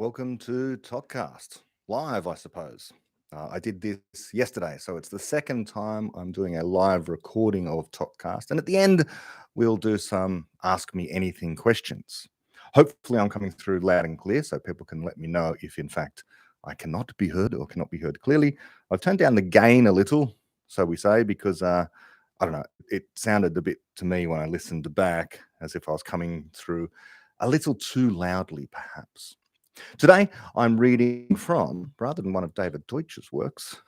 Welcome to Topcast live, I suppose. I did this yesterday, so it's the second time I'm doing a live recording of Topcast. And at the end, we'll do some Ask Me Anything questions. Hopefully, I'm coming through loud and clear so people can let me know if, in fact, I cannot be heard or cannot be heard clearly. I've turned down the gain a little, so we say, because I don't know, it sounded a bit to me when I listened back as if I was coming through a little too loudly, perhaps. Today, I'm reading from, rather than one of David Deutsch's works,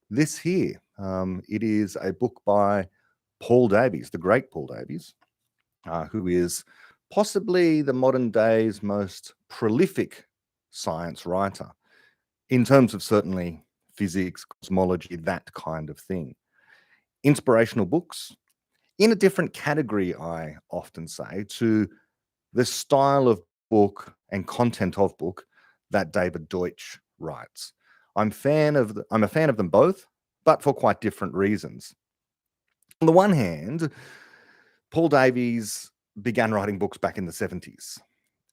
this here. It is a book by Paul Davies, the great Paul Davies, who is possibly the modern day's most prolific science writer, in terms of certainly physics, cosmology, that kind of thing. Inspirational books, in a different category, I often say, to the style of book and content of book that David Deutsch writes. I'm a fan of them both, but for quite different reasons. On the one hand, Paul Davies began writing books back in the 70s,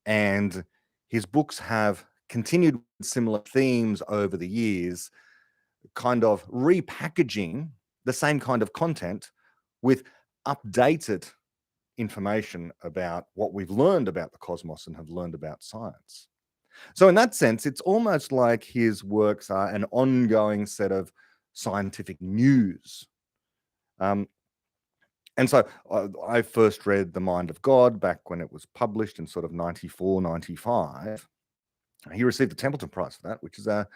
and his books have continued with similar themes over the years, kind of repackaging the same kind of content with updated information about what we've learned about the cosmos and have learned about science. So, in that sense, it's almost like his works are an ongoing set of scientific news. Um, and so I first read The Mind of God back when it was published in sort of 94, 95. He received the Templeton Prize for that, which is a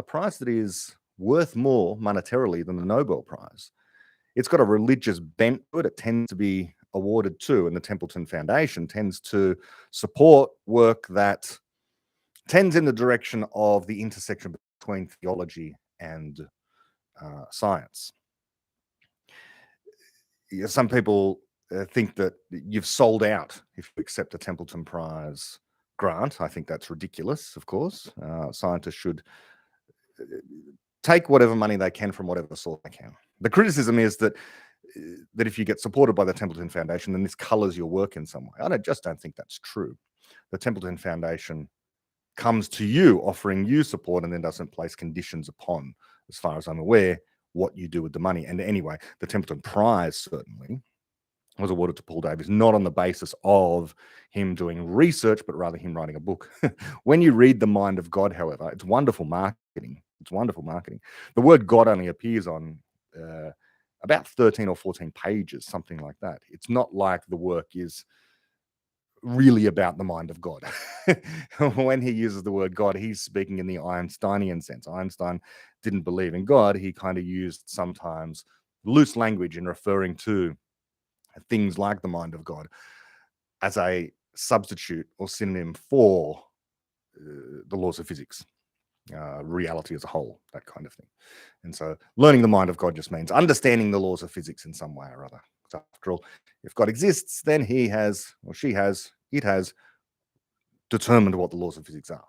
prize that is worth more monetarily than the Nobel Prize. It's got a religious bent to it. It tends to be awarded to, and the Templeton Foundation tends to support work that tends in the direction of the intersection between theology and science. Some people think that you've sold out if you accept a Templeton Prize grant. I think that's ridiculous, of course. Scientists should take whatever money they can from whatever source they can. The criticism is that if you get supported by the Templeton Foundation, then this colors your work in some way. Just don't think that's true. The Templeton Foundation comes to you offering you support and then doesn't place conditions upon, as far as I'm aware, what you do with the money. And anyway, the Templeton Prize certainly was awarded to Paul Davies, not on the basis of him doing research, but rather him writing a book. When you read The Mind of God, however, it's wonderful marketing. It's wonderful marketing. The word God only appears on about 13 or 14 pages, something like that. It's not like the work is really about the mind of God. When he uses the word God, he's speaking in the Einsteinian sense. Einstein didn't believe in God. He kind of used sometimes loose language in referring to things like the mind of God as a substitute or synonym for the laws of physics, reality as a whole, that kind of thing. And so learning the mind of God just means understanding the laws of physics in some way or other. So after all, if God exists, then he has, or she has, it has determined what the laws of physics are.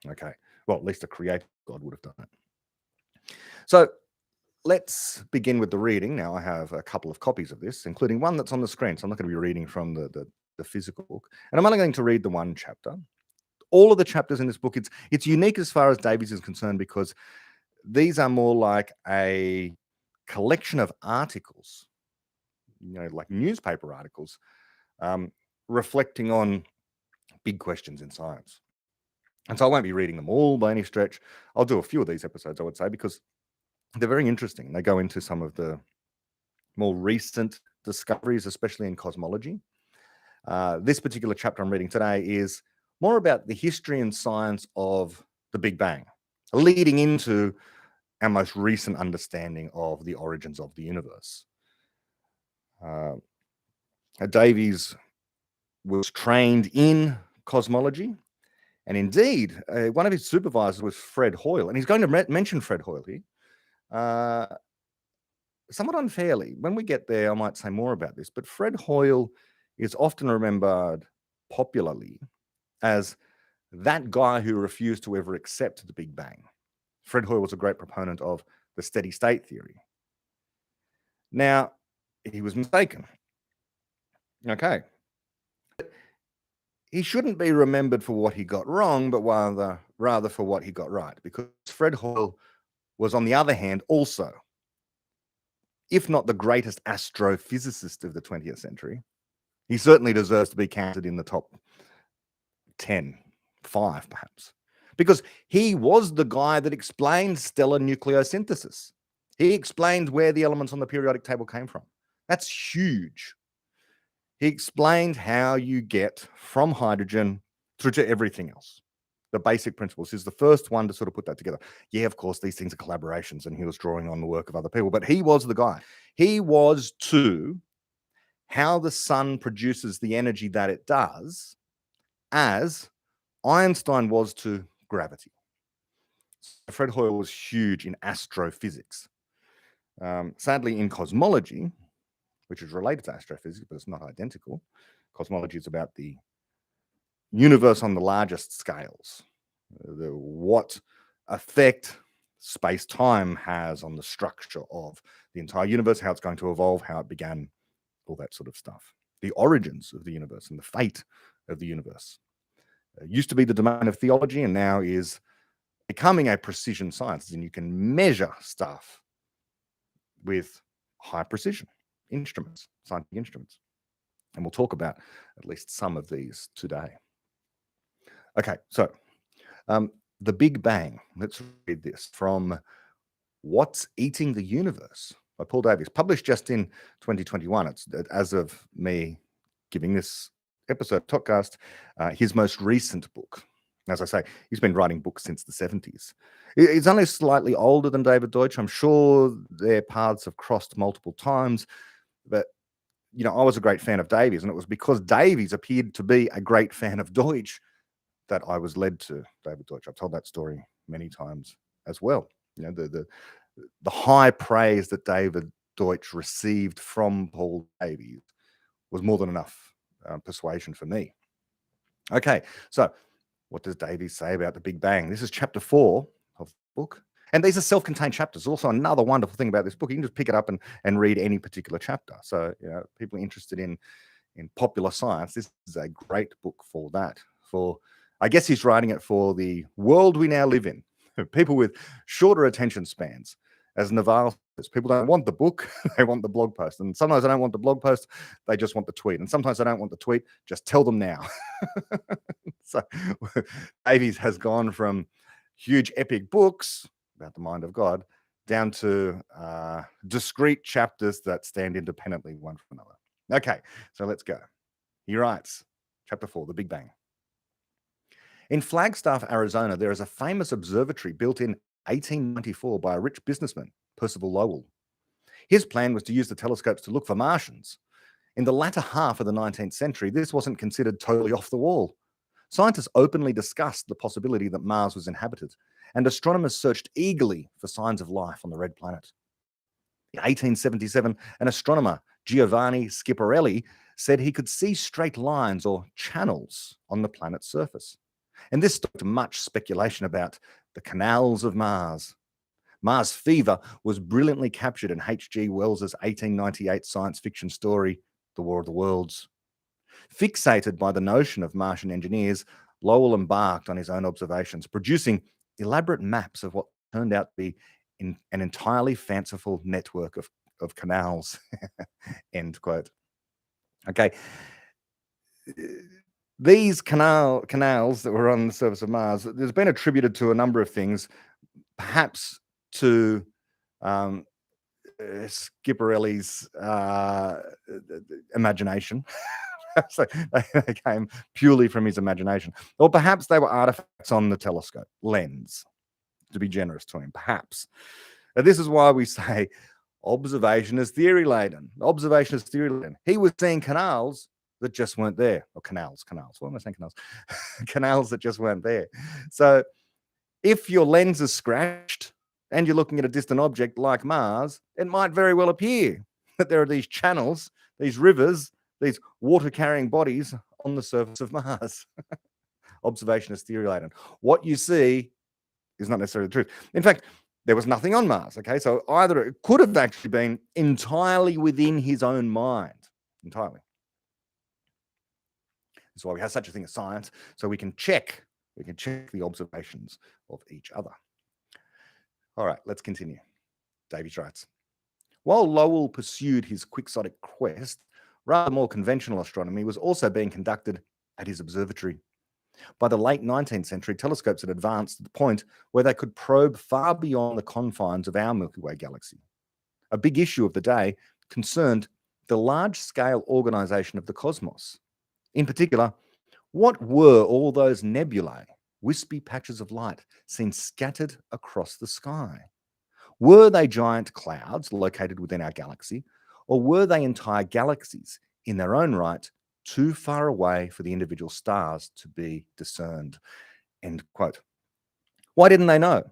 Okay. Well, at least a creator God would have done it. So let's begin with the reading. Now, I have a couple of copies of this, including one that's on the screen. So I'm not going to be reading from the physical book. And I'm only going to read the one chapter. All of the chapters in this book, it's unique as far as Davies is concerned, because these are more like a collection of articles, like newspaper articles, reflecting on big questions in science. And so I won't be reading them all by any stretch. I'll do a few of these episodes, I would say, because they're very interesting. They go into some of the more recent discoveries, especially in cosmology. This particular chapter I'm reading today is more about the history and science of the Big Bang, leading into our most recent understanding of the origins of the universe. Davies was trained in cosmology, and indeed, one of his supervisors was Fred Hoyle, and he's going to mention Fred Hoyle here. Somewhat unfairly. When we get there, I might say more about this, but Fred Hoyle is often remembered popularly as that guy who refused to ever accept the Big Bang. Fred Hoyle was a great proponent of the steady state theory. Now, he was mistaken. Okay. he shouldn't be remembered for what he got wrong, but rather for what he got right. Because Fred Hoyle was, on the other hand, also, if not the greatest astrophysicist of the 20th century, he certainly deserves to be counted in the top 10, 5 perhaps, because he was the guy that explained stellar nucleosynthesis. He explained where the elements on the periodic table came from. That's huge. He explained how you get from hydrogen through to everything else. The basic principles. He's the first one to sort of put that together. Yeah, of course, these things are collaborations, and he was drawing on the work of other people, but he was the guy. He was to how the sun produces the energy that it does, as Einstein was to gravity. Fred Hoyle was huge in astrophysics. Sadly, in cosmology, which is related to astrophysics, but it's not identical. Cosmology is about the universe on the largest scales, what effect space-time has on the structure of the entire universe, how it's going to evolve, how it began, all that sort of stuff. The origins of the universe and the fate of the universe. It used to be the domain of theology and now is becoming a precision science, and you can measure stuff with high precision instruments, scientific instruments. And we'll talk about at least some of these today. Okay, so the Big Bang. Let's read this from What's Eating the Universe by Paul Davies, published just in 2021. It's, as of me giving this episode podcast, his most recent book. As I say, he's been writing books since the 70s. He's only slightly older than David Deutsch. I'm sure their paths have crossed multiple times, but you know, I was a great fan of Davies, and it was because Davies appeared to be a great fan of Deutsch that I was led to David Deutsch. I've told that story many times as well. You know, the high praise that David Deutsch received from Paul Davies was more than enough persuasion for me. Okay, so what does Davies say about the Big Bang? This is chapter 4 of the book. And these are self-contained chapters. Also, another wonderful thing about this book, you can just pick it up and read any particular chapter. So, you know, people interested in popular science, this is a great book for that. For, I guess he's writing it for the world we now live in. People with shorter attention spans. As Naval says, people don't want the book, they want the blog post. And sometimes they don't want the blog post, they just want the tweet. And sometimes they don't want the tweet, just tell them now. So Davies has gone from huge epic books about the mind of God down to discrete chapters that stand independently one from another. Okay, so let's go. He writes, chapter 4, the Big Bang. In Flagstaff, Arizona, there is a famous observatory built in 1894 by a rich businessman, Percival Lowell. His plan was to use the telescopes to look for Martians. In the latter half of the 19th century, this wasn't considered totally off the wall. Scientists openly discussed the possibility that Mars was inhabited, and astronomers searched eagerly for signs of life on the red planet. In 1877, an astronomer, Giovanni Schiaparelli, said he could see straight lines or channels on the planet's surface. And this stoked much speculation about the canals of Mars. Mars fever was brilliantly captured in H.G. Wells's 1898 science fiction story, The War of the Worlds. Fixated by the notion of Martian engineers, Lowell embarked on his own observations, producing elaborate maps of what turned out to be an entirely fanciful network of canals. End quote. Okay. These canals that were on the surface of Mars, there's been attributed to a number of things, perhaps to Schiaparelli's imagination. So they came purely from his imagination. Or perhaps they were artifacts on the telescope lens, to be generous to him, perhaps. Now, this is why we say observation is theory laden. Observation is theory laden. He was seeing canals that just weren't there. Or canals. What am I saying? Canals. Canals that just weren't there. So if your lens is scratched and you're looking at a distant object like Mars, it might very well appear that there are these channels, these rivers, these water-carrying bodies on the surface of Mars. Observation is theory laden. What you see is not necessarily the truth. In fact, there was nothing on Mars, okay? So either it could have actually been entirely within his own mind, entirely. That's why we have such a thing as science, so we can check the observations of each other. All right, let's continue. Davies writes, while Lowell pursued his quixotic quest, rather more conventional astronomy was also being conducted at his observatory. By the late 19th century, telescopes had advanced to the point where they could probe far beyond the confines of our Milky Way galaxy. A big issue of the day concerned the large-scale organization of the cosmos. In particular, what were all those nebulae, wispy patches of light, seen scattered across the sky? Were they giant clouds located within our galaxy, or were they entire galaxies in their own right, too far away for the individual stars to be discerned? End quote. Why didn't they know?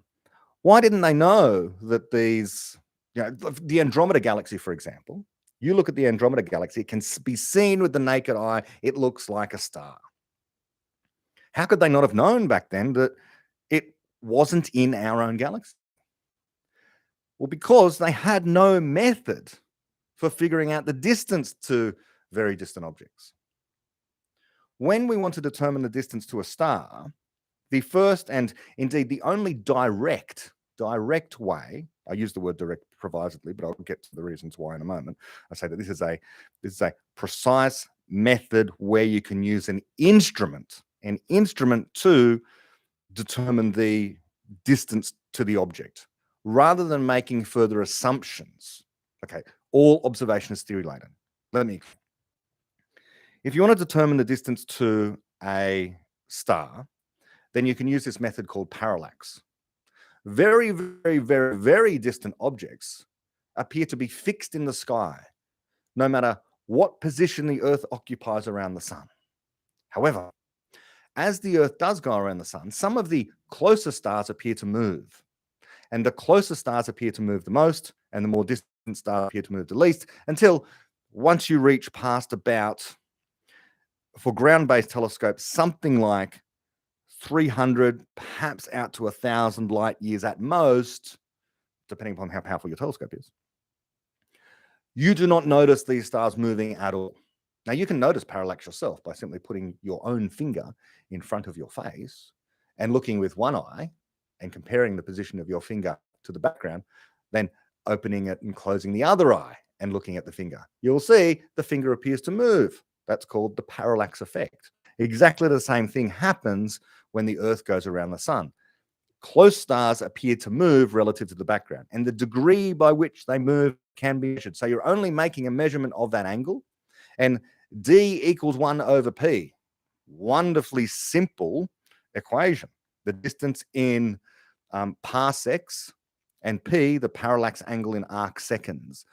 Why didn't they know that these, the Andromeda Galaxy, for example, you look at the Andromeda Galaxy, it can be seen with the naked eye, it looks like a star. How could they not have known back then that it wasn't in our own galaxy? Well, because they had no method for figuring out the distance to very distant objects. When we want to determine the distance to a star, the first and indeed the only direct way, I use the word direct provisedly, but I'll get to the reasons why in a moment. I say that this is a precise method where you can use an instrument to determine the distance to the object, rather than making further assumptions. Okay, all observation is theory laden. Let me explain. If you want to determine the distance to a star, then you can use this method called parallax. Very, very, very, very distant objects appear to be fixed in the sky, no matter what position the Earth occupies around the sun. However, as the Earth does go around the sun, some of the closer stars appear to move. And the closer stars appear to move the most, and the more distant stars appear to move the least, until once you reach past about, for ground-based telescopes, something like 300, perhaps out to 1,000 light years at most, depending upon how powerful your telescope is, you do not notice these stars moving at all. Now, you can notice parallax yourself by simply putting your own finger in front of your face and looking with one eye and comparing the position of your finger to the background, then opening it and closing the other eye and looking at the finger. You'll see the finger appears to move. That's called the parallax effect. Exactly the same thing happens when the Earth goes around the sun. Close stars appear to move relative to the background, and the degree by which they move can be measured. So you're only making a measurement of that angle, and D equals 1 over P. Wonderfully simple equation. The distance in parsecs, and P, the parallax angle in arc seconds.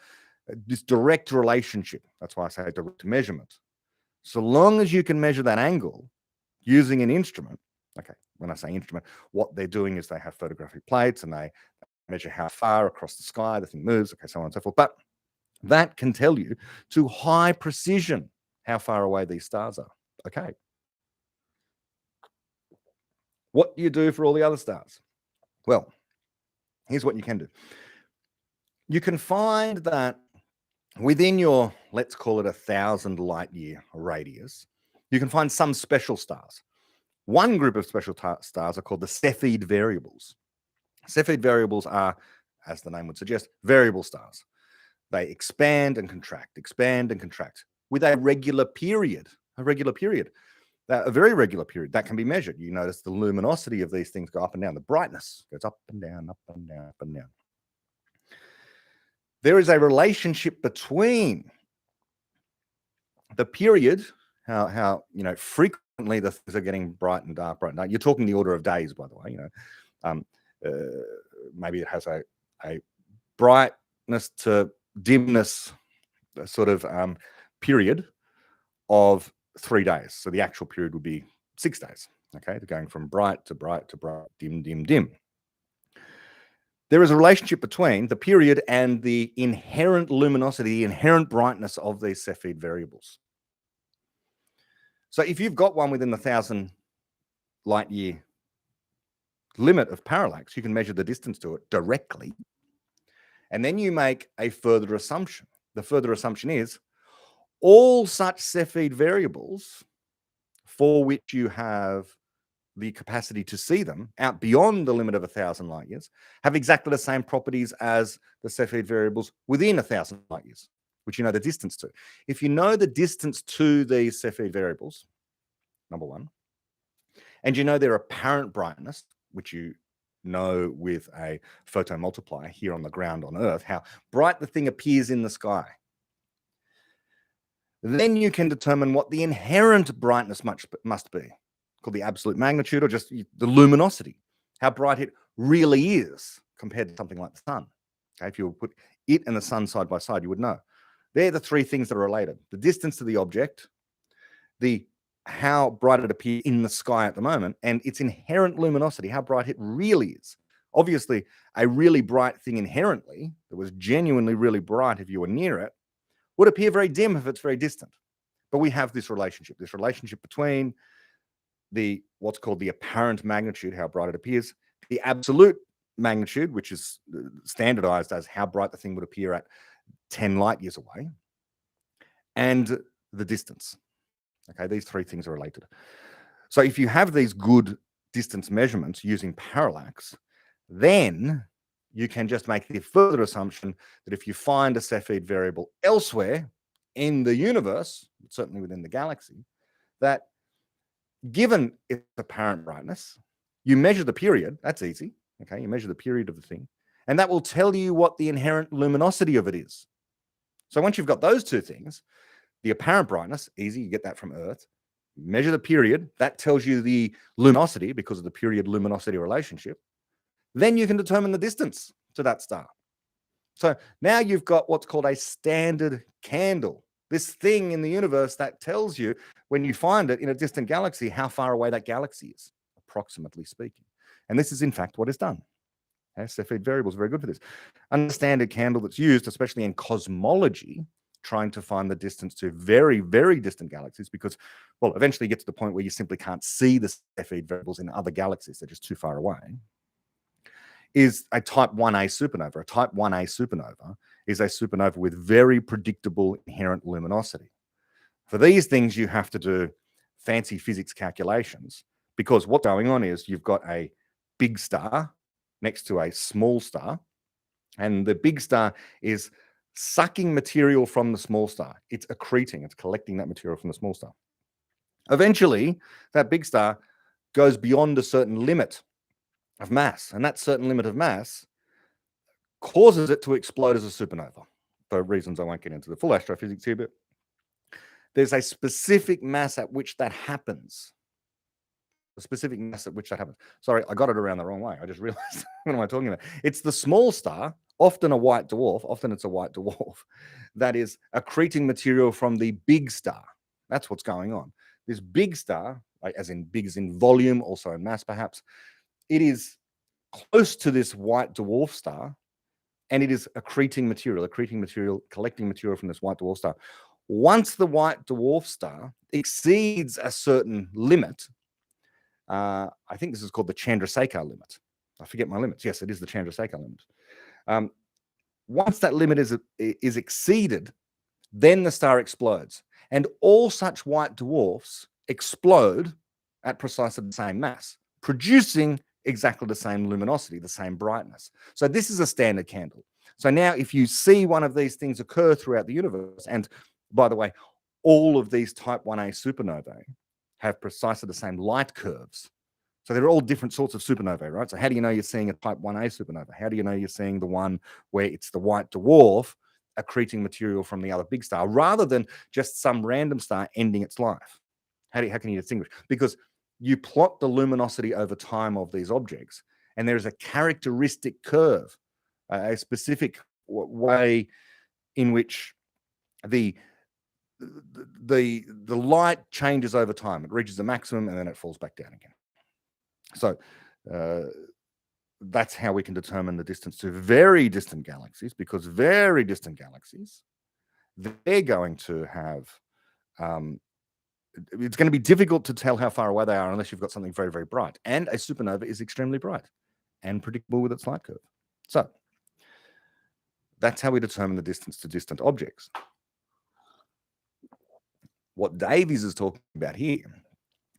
This direct relationship, that's why I say direct measurement. So long as you can measure that angle using an instrument, okay, when I say instrument, what they're doing is they have photographic plates and they measure how far across the sky the thing moves, okay, so on and so forth. But that can tell you to high precision how far away these stars are, okay? What do you do for all the other stars? Well, here's what you can do. You can find that within your, let's call it 1,000 light year radius, you can find some special stars. One group of special stars are called the Cepheid variables. Cepheid variables are, as the name would suggest, variable stars. They expand and contract with a regular period, a very regular period that can be measured. You notice the luminosity of these things go up and down. The brightness goes up and down, up and down, up and down. There is a relationship between the period, how frequently the things are getting bright and dark, bright and dark. You're talking the order of days, by the way. Maybe it has a brightness to dimness sort of period of 3 days. So the actual period would be 6 days. Okay, going from bright to bright to bright, dim, dim, dim. There is a relationship between the period and the inherent luminosity, the inherent brightness of these Cepheid variables. So if you've got one within the 1,000 light year limit of parallax, you can measure the distance to it directly. And then you make a further assumption. The further assumption is all such Cepheid variables for which you have the capacity to see them out beyond the limit of 1,000 light years have exactly the same properties as the Cepheid variables within 1,000 light years, which you know the distance to. If you know the distance to these Cepheid variables, number one, and you know their apparent brightness, which you know with a photomultiplier here on the ground on Earth, how bright the thing appears in the sky, then you can determine what the inherent brightness must be, called the absolute magnitude, or just the luminosity, how bright it really is compared to something like the sun. Okay, if you put it and the sun side by side, you would know. They're the three things that are related: the distance to the object, how bright it appears in the sky at the moment, and its inherent luminosity, how bright it really is. Obviously, a really bright thing inherently, that was genuinely really bright if you were near it, would appear very dim if it's very distant. But we have this relationship between what's called the apparent magnitude, how bright it appears, the absolute magnitude, which is standardized as how bright the thing would appear at 10 light years away, and the distance. Okay, these three things are related. So if you have these good distance measurements using parallax, then you can just make the further assumption that if you find a Cepheid variable elsewhere in the universe, certainly within the galaxy, that given its apparent brightness, you measure the period. That's easy. Okay, you measure the period of the thing, and that will tell you what the inherent luminosity of it is. So once you've got those two things, the apparent brightness, easy, you get that from Earth. Measure the period, that tells you the luminosity because of the period luminosity relationship. Then you can determine the distance to that star. So now you've got what's called a standard candle, this thing in the universe that tells you when you find it in a distant galaxy how far away that galaxy is, approximately speaking. And this is in fact what is done. Cepheid variables are very good for this. A standard candle that's used, especially in cosmology, trying to find the distance to very, very distant galaxies, because, well, eventually you get to the point where you simply can't see the Cepheid variables in other galaxies. They're just too far away, is a type 1a supernova. A type 1a supernova is a supernova with very predictable inherent luminosity. For these things, you have to do fancy physics calculations, because what's going on is you've got a big star next to a small star, and the big star is sucking material from the small star. It's accreting, it's collecting that material from the small star. Eventually, that big star goes beyond a certain limit of mass, and that certain limit of mass causes it to explode as a supernova, for reasons I won't get into the full astrophysics here, but there's a specific mass at which that happens. A specific mass at which that happens. Sorry, I got it around the wrong way. I just realized, what am I talking about? It's the small star, often a white dwarf, often it's a white dwarf, that is accreting material from the big star. That's what's going on. This big star, as in big as in volume, also in mass perhaps, it is close to this white dwarf star, and it is accreting material, collecting material from this white dwarf star. Once the white dwarf star exceeds a certain limit, I think this is called the Chandrasekhar limit. I forget my limits. Yes, it is the Chandrasekhar limit. Once that limit is exceeded, then the star explodes. And all such white dwarfs explode at precisely the same mass, producing exactly the same luminosity, the same brightness. So this is a standard candle. So now if you see one of these things occur throughout the universe, and by the way, all of these type 1a supernovae have precisely the same light curves. So they're all different sorts of supernovae, right? So how do you know you're seeing a type 1a supernova? How do you know you're seeing the one where it's the white dwarf accreting material from the other big star, rather than just some random star ending its life? How can you distinguish? Because you plot the luminosity over time of these objects, and there is a characteristic curve, a specific way in which the light changes over time. It reaches the maximum and then it falls back down again. So that's how we can determine the distance to very distant galaxies, because very distant galaxies, they're going to have, it's going to be difficult to tell how far away they are unless you've got something very, very bright. And a supernova is extremely bright and predictable with its light curve. So that's how we determine the distance to distant objects. What Davies is talking about here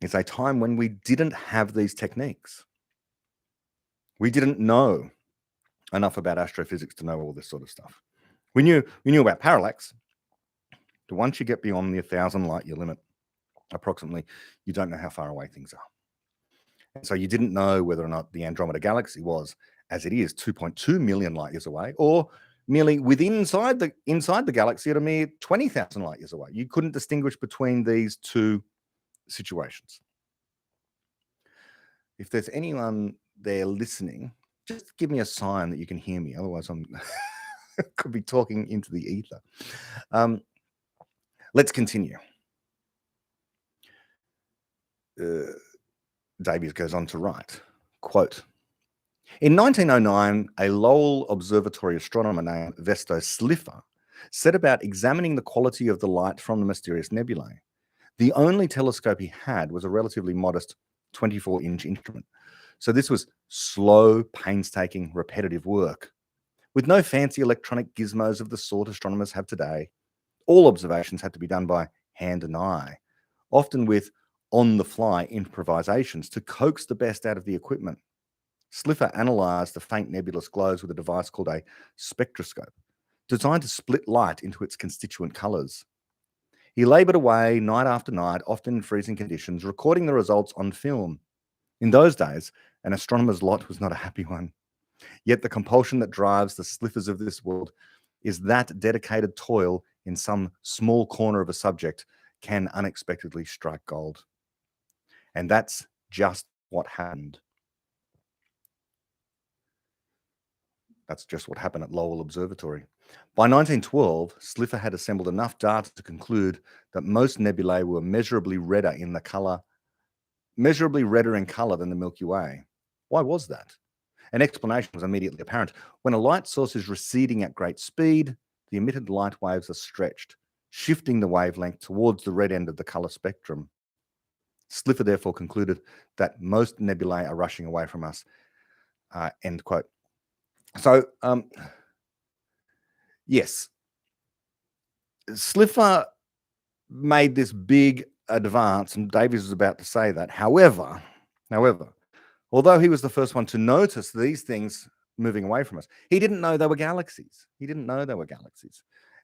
It's a time when we didn't have these techniques. We didn't know enough about astrophysics to know all this sort of stuff. We knew about parallax, but once you get beyond the 1,000 light year limit, approximately, you don't know how far away things are. And so you didn't know whether or not the Andromeda Galaxy was, as it is, 2.2 million light years away, or merely inside the galaxy at a mere 20,000 light years away. You couldn't distinguish between these two situations. If there's anyone there listening, just give me a sign that you can hear me. Otherwise, I'm could be talking into the ether. Let's continue. Davies goes on to write, quote, in 1909, a Lowell Observatory astronomer named Vesto Slipher set about examining the quality of the light from the mysterious nebulae. The only telescope he had was a relatively modest 24-inch instrument. So this was slow, painstaking, repetitive work. With no fancy electronic gizmos of the sort astronomers have today, all observations had to be done by hand and eye, often with on-the-fly improvisations to coax the best out of the equipment. Slipher analysed the faint nebulous glows with a device called a spectroscope, designed to split light into its constituent colours. He laboured away night after night, often in freezing conditions, recording the results on film. In those days, an astronomer's lot was not a happy one. Yet the compulsion that drives the Sliphers of this world is that dedicated toil in some small corner of a subject can unexpectedly strike gold. And that's just what happened. That's just what happened at Lowell Observatory. By 1912, Slipher had assembled enough data to conclude that most nebulae were measurably redder in colour than the Milky Way. Why was that? An explanation was immediately apparent. When a light source is receding at great speed, the emitted light waves are stretched, shifting the wavelength towards the red end of the colour spectrum. Slipher therefore concluded that most nebulae are rushing away from us. End quote. So, yes, Slipher made this big advance, and Davies was about to say that. However, although he was the first one to notice these things moving away from us, he didn't know they were galaxies.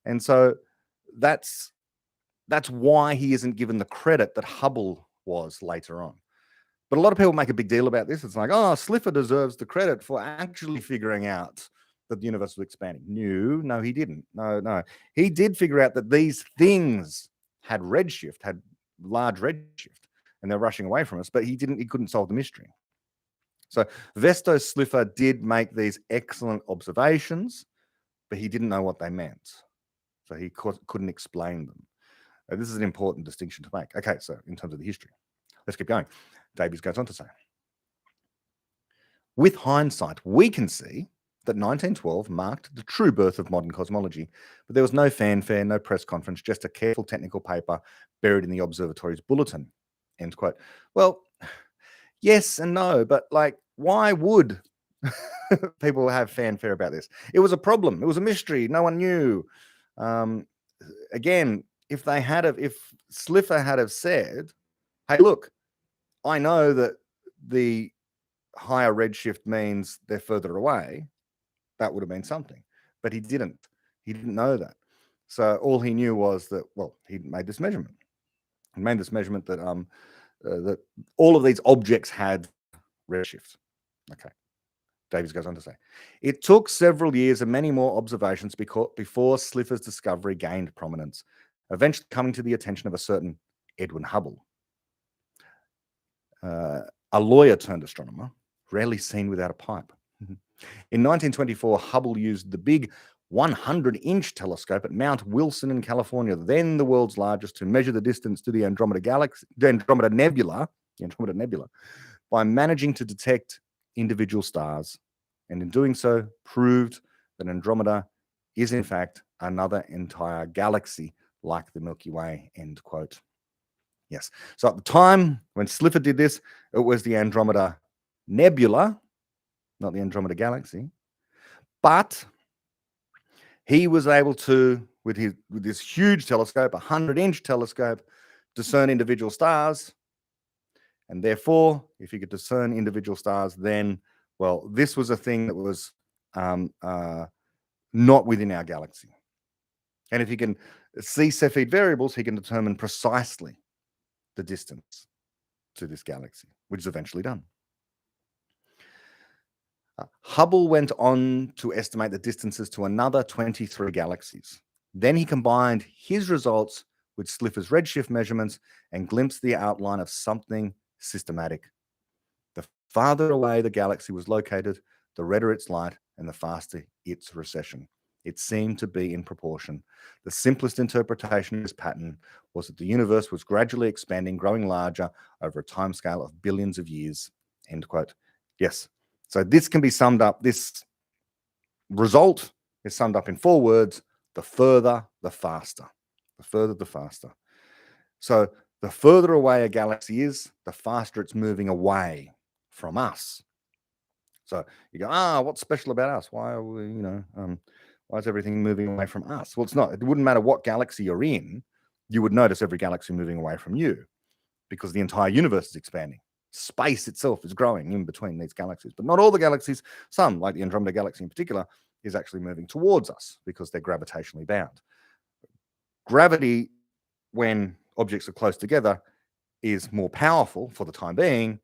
And so that's why he isn't given the credit that Hubble was later on. But a lot of people make a big deal about this. It's like, oh, Slipher deserves the credit for actually figuring out that the universe was expanding. No, he didn't. No. He did figure out that these things had large redshift, and they're rushing away from us, but he couldn't solve the mystery. So Vesto Slipher did make these excellent observations, but he didn't know what they meant. So he couldn't explain them. This is an important distinction to make. Okay, so in terms of the history, let's keep going. Davies goes on to say, with hindsight, we can see that 1912 marked the true birth of modern cosmology, but there was no fanfare, no press conference, just a careful technical paper buried in the observatory's bulletin, end quote. Well, yes and no, but like, why would people have fanfare about this? It was a problem. It was a mystery. No one knew. Again, if Slipher had have said, hey, look, I know that the higher redshift means they're further away, that would have been something. But he didn't. He didn't know that. So all he knew was that, well, he made this measurement. He made this measurement that that all of these objects had redshift. Okay. Davies goes on to say, it took several years and many more observations before Slipher's discovery gained prominence, eventually coming to the attention of a certain Edwin Hubble, a lawyer-turned astronomer, rarely seen without a pipe. In 1924, Hubble used the big 100-inch telescope at Mount Wilson in California, then the world's largest, to measure the distance to the Andromeda Nebula, by managing to detect individual stars, and in doing so, proved that Andromeda is in fact another entire galaxy like the Milky Way, end quote. Yes. So at the time when Slipher did this, it was the Andromeda Nebula, not the Andromeda Galaxy. But he was able to, with this huge telescope, 100-inch telescope, discern individual stars. And therefore, if you could discern individual stars, then, well, this was a thing that was not within our galaxy. And if he can see Cepheid variables, he can determine precisely the distance to this galaxy, which is eventually done. Hubble went on to estimate the distances to another 23 galaxies. Then he combined his results with Slipher's redshift measurements and glimpsed the outline of something systematic. The farther away the galaxy was located, the redder its light and the faster its recession. It seemed to be in proportion. The simplest interpretation of this pattern was that the universe was gradually expanding, growing larger over a timescale of billions of years. End quote. Yes. So this can be summed up, this result is summed up in 4 words: the further, the faster. The further, the faster. So the further away a galaxy is, the faster it's moving away from us. So you go, what's special about us? Why are we, why is everything moving away from us? Well, it's not. It wouldn't matter what galaxy you're in. You would notice every galaxy moving away from you because the entire universe is expanding. Space itself is growing in between these galaxies, but not all the galaxies. Some, like the Andromeda Galaxy in particular, is actually moving towards us because they're gravitationally bound. Gravity, when objects are close together, is more powerful for the time being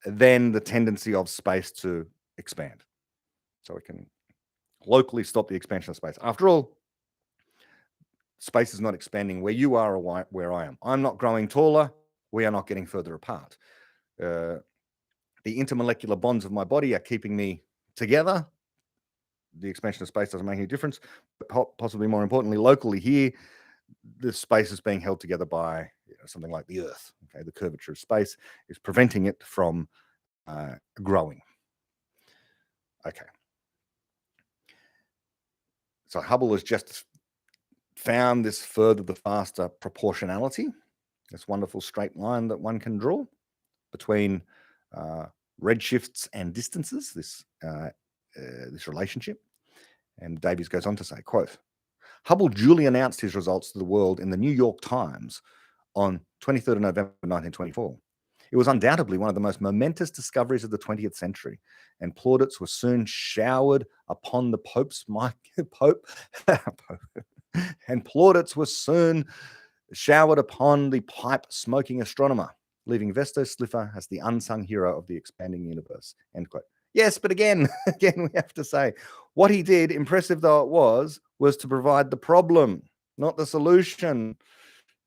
than the tendency of space to expand. So it can locally stop the expansion of space. After all, space is not expanding where you are or where I am. I'm not growing taller. We are not getting further apart. The intermolecular bonds of my body are keeping me together. The expansion of space doesn't make any difference. But possibly more importantly, locally here, the space is being held together by something like the Earth. Okay, the curvature of space is preventing it from growing. Okay. So Hubble has just found this further the faster proportionality, this wonderful straight line that one can draw between redshifts and distances, this relationship. And Davies goes on to say, quote, Hubble duly announced his results to the world in the New York Times on 23rd of November 1924. It was undoubtedly one of the most momentous discoveries of the 20th century, and plaudits were soon showered upon the and plaudits were soon showered upon the pipe-smoking astronomer, leaving Vesto Slipher as the unsung hero of the expanding universe. End quote. Yes, but again, we have to say, what he did, impressive though it was to provide the problem, not the solution.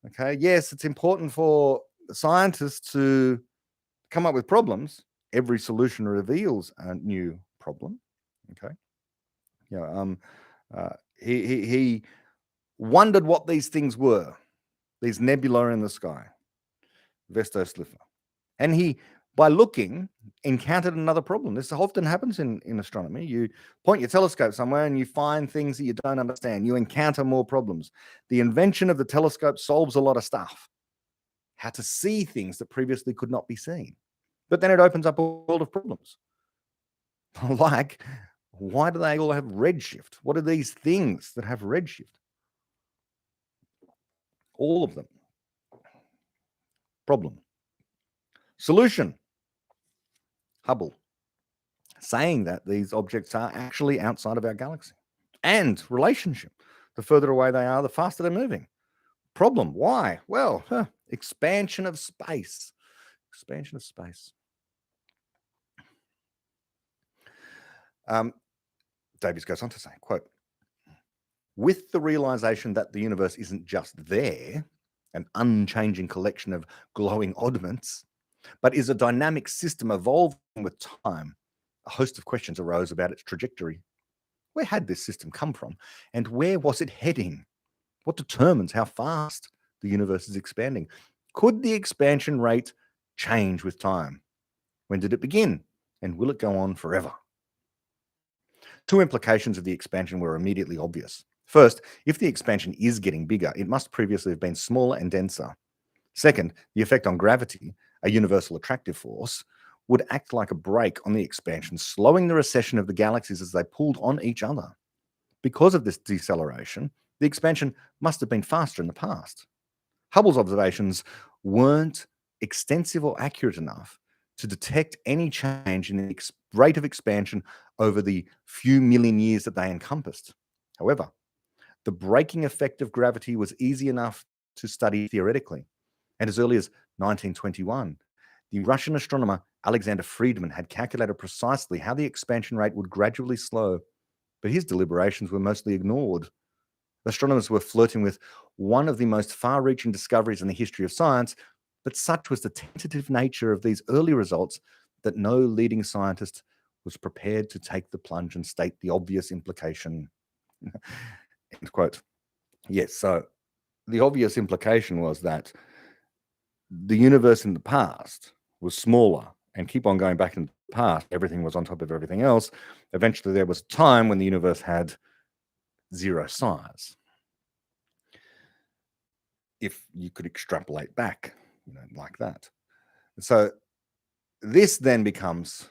Okay, yes, it's important for scientists to come up with problems. Every solution reveals a new problem. Okay, he wondered what these things were, these nebulae in the sky, Vesto Slipher, and he, by looking, encountered another problem. This often happens in astronomy. You point your telescope somewhere and you find things that you don't understand. You encounter more problems. The invention of the telescope solves a lot of stuff. How to see things that previously could not be seen. But then it opens up a world of problems. Like, why do they all have redshift? What are these things that have redshift? All of them. Problem. Solution. Hubble, saying that these objects are actually outside of our galaxy. And relationship. The further away they are, the faster they're moving. Problem. Why? Well, expansion of space. Expansion of space. Davies goes on to say, quote, with the realization that the universe isn't just there, an unchanging collection of glowing oddments, but is a dynamic system evolving with time, a host of questions arose about its trajectory. Where had this system come from? And where was it heading? What determines how fast the universe is expanding? Could the expansion rate change with time? When did it begin? And will it go on forever? Two implications of the expansion were immediately obvious. First, if the expansion is getting bigger, it must previously have been smaller and denser. Second, the effect on gravity, a universal attractive force, would act like a brake on the expansion, slowing the recession of the galaxies as they pulled on each other. Because of this deceleration, the expansion must have been faster in the past. Hubble's observations weren't extensive or accurate enough to detect any change in the rate of expansion over the few million years that they encompassed. However, the braking effect of gravity was easy enough to study theoretically. And as early as 1921, the Russian astronomer Alexander Friedman had calculated precisely how the expansion rate would gradually slow, but his deliberations were mostly ignored. Astronomers were flirting with one of the most far-reaching discoveries in the history of science, but such was the tentative nature of these early results that no leading scientist was prepared to take the plunge and state the obvious implication. End quote. Yes, so the obvious implication was that the universe in the past was smaller, and keep on going back in the past, everything was on top of everything else. Eventually, there was a time when the universe had zero size. If you could extrapolate back, like that. So this then becomes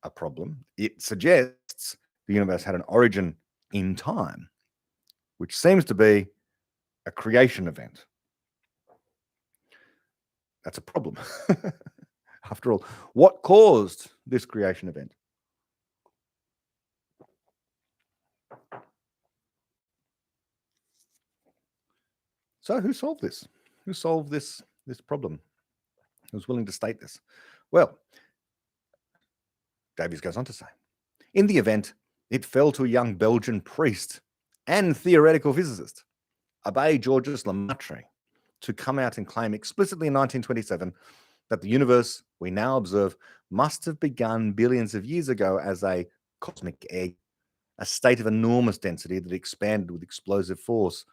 a problem. It suggests the universe had an origin in time, which seems to be a creation event. That's a problem. After all, what caused this creation event? So who solved this? Who solved this problem? Who's willing to state this? Well, Davies goes on to say, in the event, it fell to a young Belgian priest and theoretical physicist, Abbé Georges Lemaitre, to come out and claim explicitly in 1927 that the universe we now observe must have begun billions of years ago as a cosmic egg, a state of enormous density that expanded with explosive force.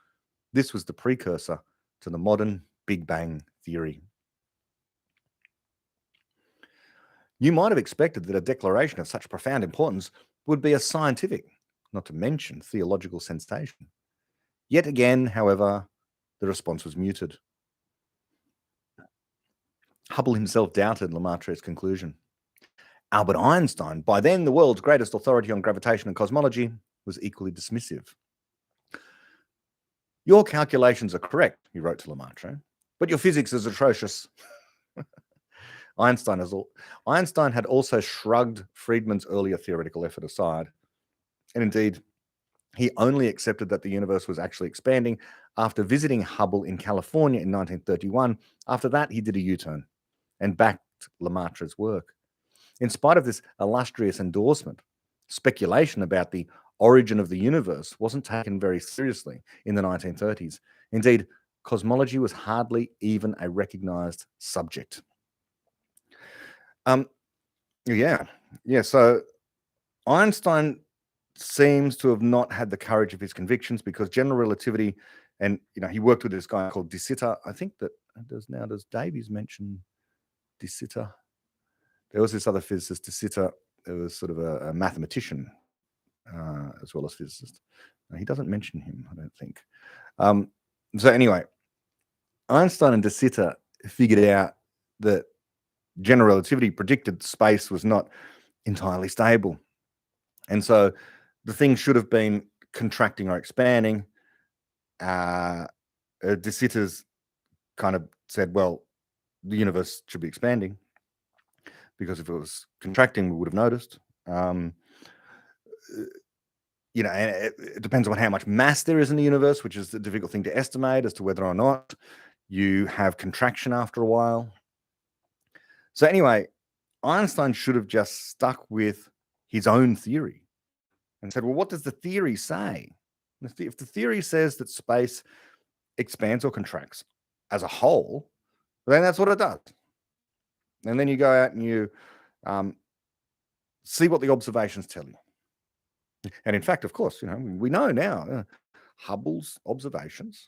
This was the precursor to the modern Big Bang theory. You might have expected that a declaration of such profound importance would be a scientific, not to mention theological sensation. Yet again, however, the response was muted. Hubble himself doubted Lemaitre's conclusion. Albert Einstein, by then the world's greatest authority on gravitation and cosmology, was equally dismissive. Your calculations are correct, he wrote to Lemaitre, but your physics is atrocious. Einstein had also shrugged Friedman's earlier theoretical effort aside. And indeed, he only accepted that the universe was actually expanding after visiting Hubble in California in 1931. After that, he did a U-turn and backed Lemaitre's work. In spite of this illustrious endorsement, speculation about the origin of the universe wasn't taken very seriously in the 1930s. Indeed, cosmology was hardly even a recognized subject. So Einstein seems to have not had the courage of his convictions, because general relativity, and he worked with this guy called De Sitter. I think that does Davies mention De Sitter? There was this other physicist, De Sitter. There was sort of a mathematician as well as physicist. He doesn't mention him, I don't think. So anyway, Einstein and De Sitter figured out that general relativity predicted space was not entirely stable. And so the thing should have been contracting or expanding. De Sitter's kind of said, well, the universe should be expanding, because if it was contracting, we would have noticed. And it depends on how much mass there is in the universe, which is the difficult thing to estimate as to whether or not you have contraction after a while. So anyway, Einstein should have just stuck with his own theory and said, well, what does the theory say? If the theory says that space expands or contracts as a whole, then that's what it does. And then you go out and you see what the observations tell you. And in fact, of course, we know now Hubble's observations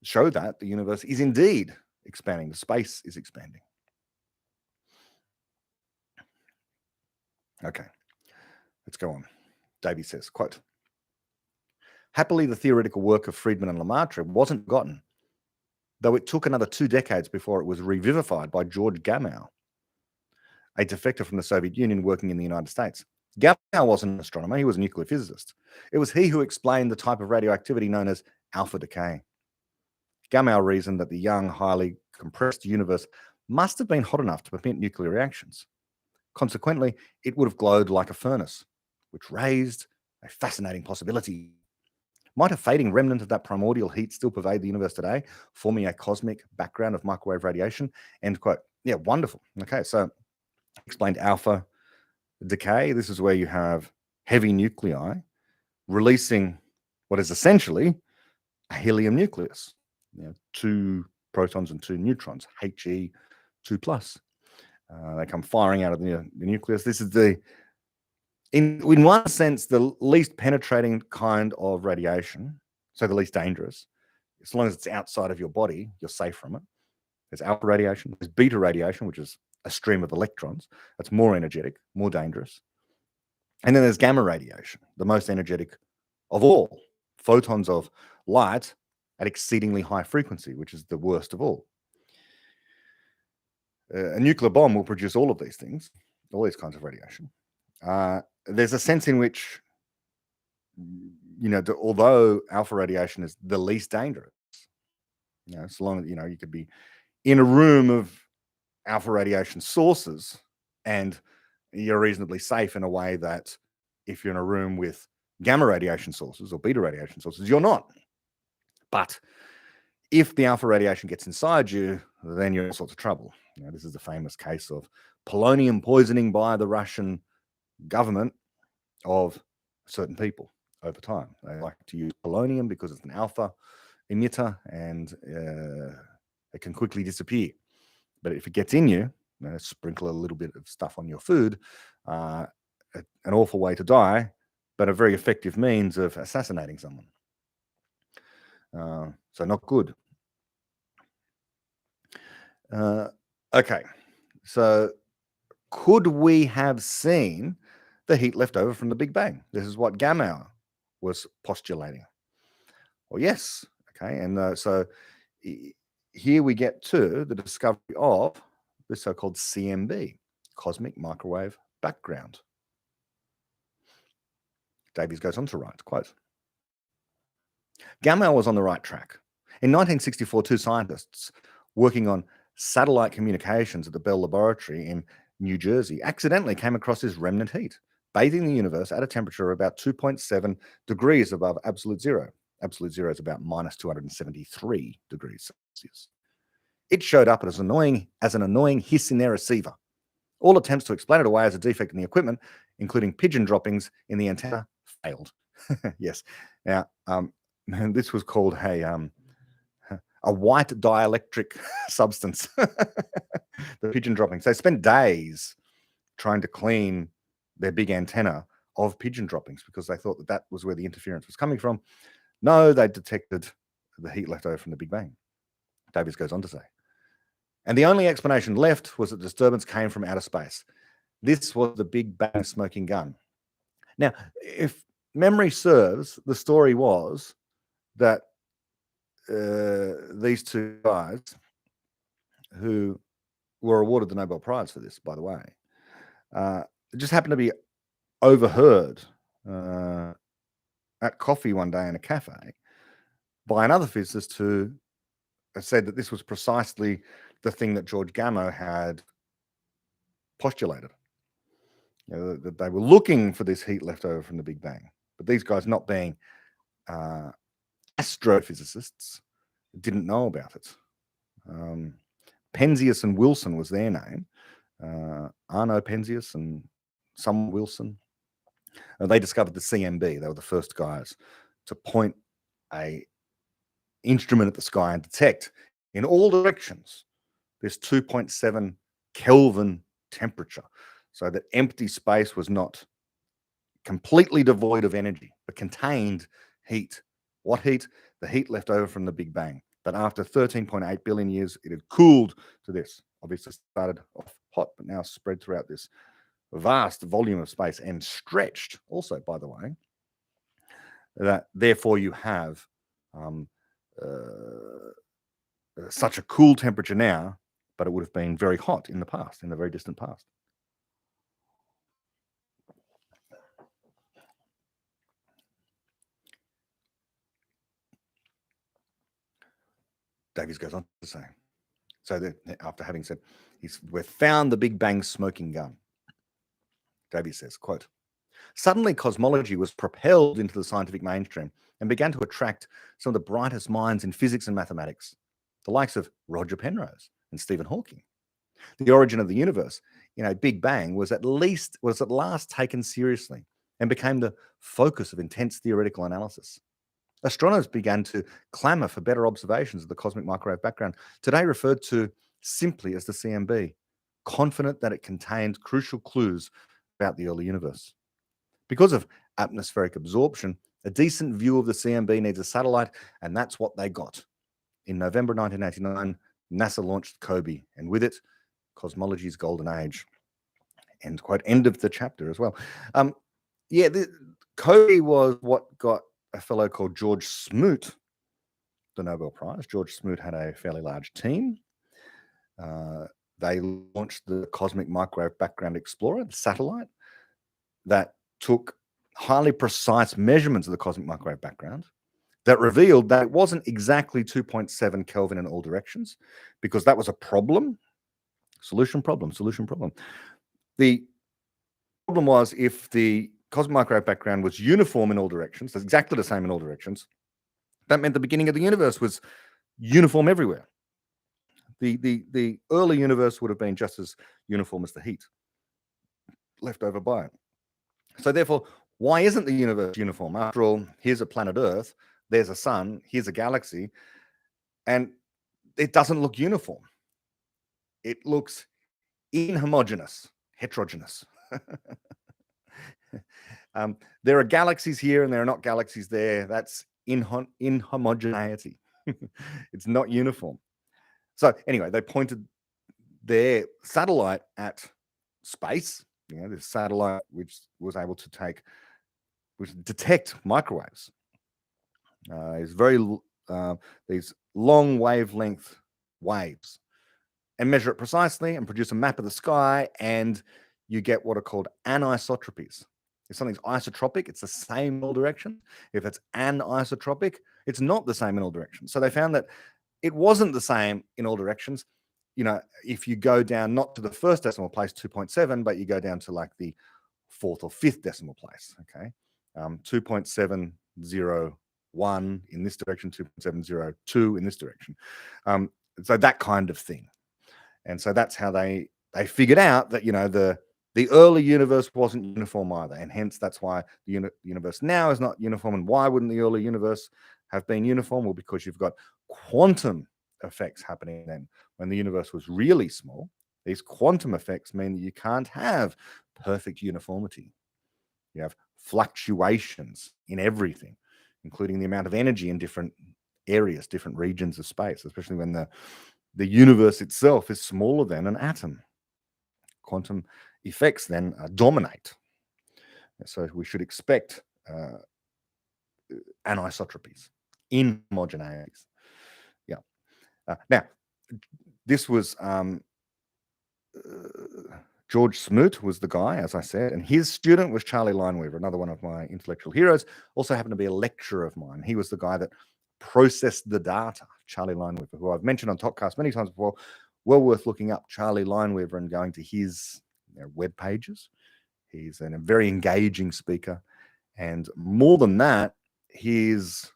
show that the universe is indeed expanding. The space is expanding. Okay, let's go on. Davies says, quote, happily, the theoretical work of Friedman and Lemaitre wasn't forgotten, though it took another 2 decades before it was revivified by George Gamow, a defector from the Soviet Union working in the United States. Gamow wasn't an astronomer, he was a nuclear physicist. It was he who explained the type of radioactivity known as alpha decay. Gamow reasoned that the young, highly compressed universe must have been hot enough to permit nuclear reactions. Consequently, it would have glowed like a furnace, which raised a fascinating possibility. Might a fading remnant of that primordial heat still pervade the universe today, forming a cosmic background of microwave radiation? End quote. Yeah, wonderful. Okay, so explained alpha decay. This is where you have heavy nuclei releasing what is essentially a helium nucleus. Two protons and two neutrons, He 2 plus. They come firing out of the nucleus. This is in one sense, the least penetrating kind of radiation, so the least dangerous. As long as it's outside of your body, you're safe from it. There's alpha radiation, there's beta radiation, which is a stream of electrons. That's more energetic, more dangerous. And then there's gamma radiation, the most energetic of all. Photons of light at exceedingly high frequency, which is the worst of all. A nuclear bomb will produce all of these things, all these kinds of radiation. There's a sense in which, although alpha radiation is the least dangerous, so long as, you could be in a room of alpha radiation sources and you're reasonably safe in a way that if you're in a room with gamma radiation sources or beta radiation sources, you're not. But if the alpha radiation gets inside you, then you're in all sorts of trouble. This is the famous case of polonium poisoning by the Russian government of certain people over time. They like to use polonium because it's an alpha emitter and it can quickly disappear. But if it gets in you, sprinkle a little bit of stuff on your food, an awful way to die, but a very effective means of assassinating someone. So not good. Okay, so could we have seen the heat left over from the Big Bang? This is what Gamow was postulating. Well, yes. Okay, and so here we get to the discovery of the so-called CMB, cosmic microwave background. Davies goes on to write, quote, Gamow was on the right track. In 1964, two scientists working on satellite communications at the Bell Laboratory in New Jersey accidentally came across this remnant heat, bathing the universe at a temperature of about 2.7 degrees above absolute zero. Absolute zero is about minus 273 degrees Celsius. It showed up as an annoying hiss in their receiver. All attempts to explain it away as a defect in the equipment, including pigeon droppings in the antenna, failed. Yes. Now, this was called a white dielectric substance, the pigeon droppings. They spent days trying to clean their big antenna of pigeon droppings because they thought that was where the interference was coming from. No, they detected the heat left over from the Big Bang. Davies goes on to say. And the only explanation left was that the disturbance came from outer space. This was the Big Bang smoking gun. Now, if memory serves, the story was that these two guys who were awarded the Nobel Prize for this, by the way, just happened to be overheard at coffee one day in a cafe by another physicist who said that this was precisely the thing that George Gamow had postulated. That they were looking for this heat left over from the Big Bang. But these guys, not being astrophysicists, didn't know about it. Penzias and Wilson was their name. Arno Penzias and some Wilson. They discovered the CMB. They were the first guys to point a instrument at the sky and detect in all directions this 2.7 Kelvin temperature, so that empty space was not completely devoid of energy, but contained heat. What heat? The heat left over from the Big Bang. But after 13.8 billion years, it had cooled to this. Obviously started off hot, but now spread throughout this vast volume of space and stretched also, by the way, that therefore you have such a cool temperature now, but it would have been very hot in the past, in the very distant past. Davies goes on to say, So after having said, we've found the Big Bang smoking gun. Davies says, quote, suddenly cosmology was propelled into the scientific mainstream and began to attract some of the brightest minds in physics and mathematics, the likes of Roger Penrose and Stephen Hawking. The origin of the universe, Big Bang, was at last taken seriously and became the focus of intense theoretical analysis. Astronomers began to clamour for better observations of the cosmic microwave background, today referred to simply as the CMB, confident that it contained crucial clues about the early universe. Because of atmospheric absorption, a decent view of the CMB needs a satellite, and that's what they got. In November 1989, NASA launched COBE, and with it, cosmology's golden age. End quote. End of the chapter as well. COBE was what got a fellow called George Smoot the Nobel Prize. George Smoot had a fairly large team. They launched the Cosmic Microwave Background Explorer, the satellite, that took highly precise measurements of the cosmic microwave background that revealed that it wasn't exactly 2.7 Kelvin in all directions, because that was a problem. Solution problem. The problem was if the cosmic microwave background was uniform in all directions, that's exactly the same in all directions, that meant the beginning of the universe was uniform everywhere. The early universe would have been just as uniform as the heat left over by it. So therefore, why isn't the universe uniform? After all, here's a planet Earth, there's a sun, here's a galaxy, and it doesn't look uniform. It looks inhomogeneous, heterogeneous. There are galaxies here and there are not galaxies there. That's inhomogeneity. It's not uniform. So anyway, they pointed their satellite at space, this satellite which was able to detect microwaves. It's these long wavelength waves, and measure it precisely and produce a map of the sky, and you get what are called anisotropies. If something's isotropic, it's the same in all directions. If it's anisotropic, it's not the same in all directions. So they found that it wasn't the same in all directions. If you go down not to the first decimal place, 2.7, but you go down to like the fourth or fifth decimal place, okay? 2.701 in this direction, 2.702 in this direction. So that kind of thing. And so that's how they figured out that, the early universe wasn't uniform either. And hence that's why the universe now is not uniform. And why wouldn't the early universe have been uniform? Well, because you've got quantum effects happening then. When the universe was really small, these quantum effects mean that you can't have perfect uniformity. You have fluctuations in everything, including the amount of energy in different areas, different regions of space, especially when the universe itself is smaller than an atom. Quantum effects then dominate. So we should expect anisotropies, inhomogeneities. Yeah. Now, this was George Smoot was the guy, as I said, and his student was Charlie Lineweaver, another one of my intellectual heroes, also happened to be a lecturer of mine. He was the guy that processed the data, Charlie Lineweaver, who I've mentioned on Topcast many times before. Well worth looking up Charlie Lineweaver and going to his web pages. He's a very engaging speaker. And more than that, his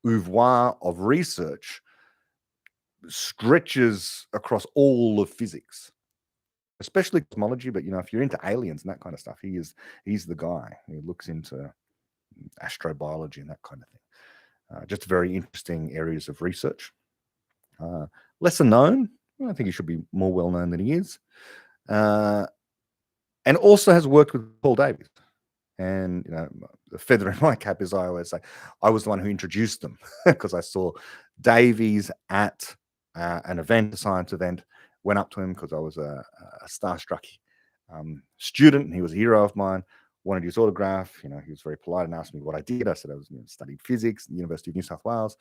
oeuvre of research stretches across all of physics, especially cosmology. But, if you're into aliens and that kind of stuff, he's the guy who looks into astrobiology and that kind of thing. Just very interesting areas of research. Lesser known. I think he should be more well known than he is. And also has worked with Paul Davies. And, the feather in my cap is I always say, I was the one who introduced them because I saw Davies at an event, a science event, went up to him because I was a starstruck student and he was a hero of mine, wanted his autograph. He was very polite and asked me what I did. I said I was studied physics at the University of New South Wales.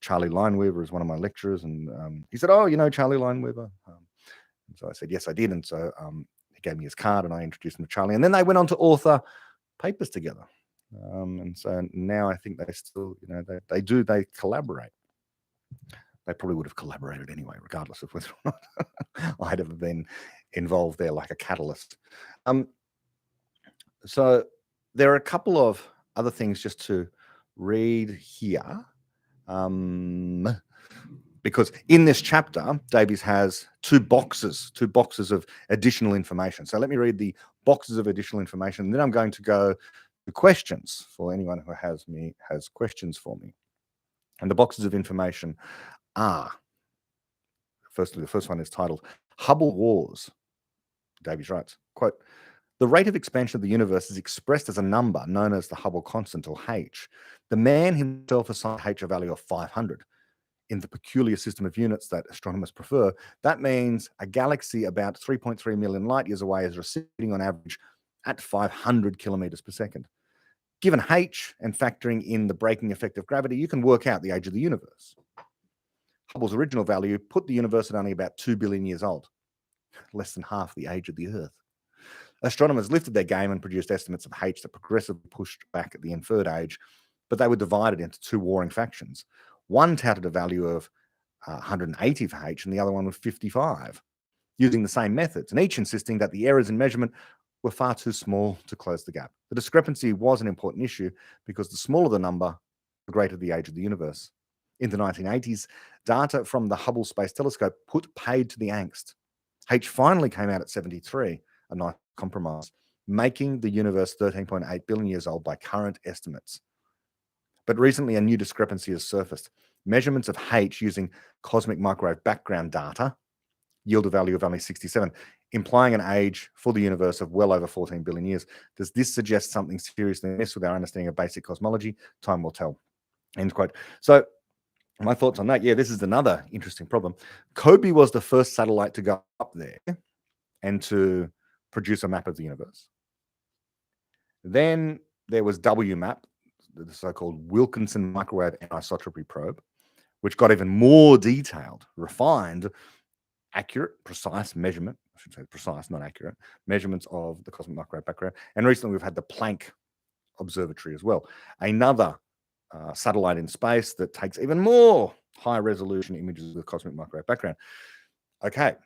Charlie Lineweaver is one of my lecturers, and he said, "Oh, Charlie Lineweaver." And so I said, "Yes, I did." And so he gave me his card, and I introduced him to Charlie. And then they went on to author papers together. And so now I think they still, they collaborate. they probably would have collaborated anyway, regardless of whether or not I'd ever been involved there like a catalyst. So there are a couple of other things just to read here. Because in this chapter, Davies has two boxes of additional information. So let me read the boxes of additional information, and then I'm going to go to questions for anyone who has questions for me. And the boxes of information are, firstly, the first one is titled Hubble Wars. Davies writes, quote, "The rate of expansion of the universe is expressed as a number known as the Hubble constant, or H. The man himself assigned H a value of 500. In the peculiar system of units that astronomers prefer, that means a galaxy about 3.3 million light years away is receding on average at 500 kilometers per second. Given H and factoring in the breaking effect of gravity, you can work out the age of the universe. Hubble's original value put the universe at only about 2 billion years old, less than half the age of the Earth. Astronomers lifted their game and produced estimates of H that progressively pushed back at the inferred age, but they were divided into two warring factions. One touted a value of 180 for H and the other one was 55, using the same methods, and each insisting that the errors in measurement were far too small to close the gap. The discrepancy was an important issue because the smaller the number, the greater the age of the universe. In the 1980s, data from the Hubble Space Telescope put paid to the angst. H finally came out at 73, a nice compromise, making the universe 13.8 billion years old by current estimates. But recently, a new discrepancy has surfaced. Measurements of H using cosmic microwave background data yield a value of only 67, implying an age for the universe of well over 14 billion years. Does this suggest something seriously amiss with our understanding of basic cosmology? Time will tell. End quote. So my thoughts on that, yeah, this is another interesting problem. COBE was the first satellite to go up there and to produce a map of the universe. Then there was WMAP, the so-called Wilkinson Microwave Anisotropy Probe, which got even more detailed, refined, accurate, precise measurement, I should say precise, not accurate, measurements of the cosmic microwave background. And recently we've had the Planck Observatory as well, another satellite in space that takes even more high-resolution images of the cosmic microwave background. Okay.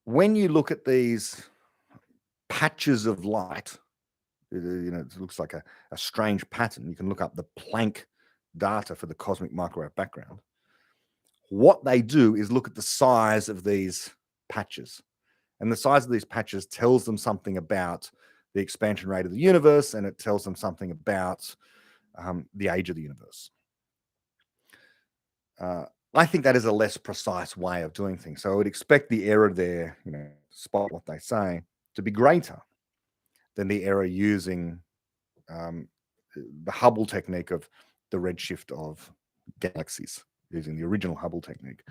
When you look at these patches of light, it looks like a strange pattern. You can look up the Planck data for the cosmic microwave background. What they do is look at the size of these patches. And the size of these patches tells them something about the expansion rate of the universe, and it tells them something about the age of the universe. I think that is a less precise way of doing things. So I would expect the error there, despite what they say, to be greater than the error using the Hubble technique of the redshift of galaxies, using the original Hubble technique.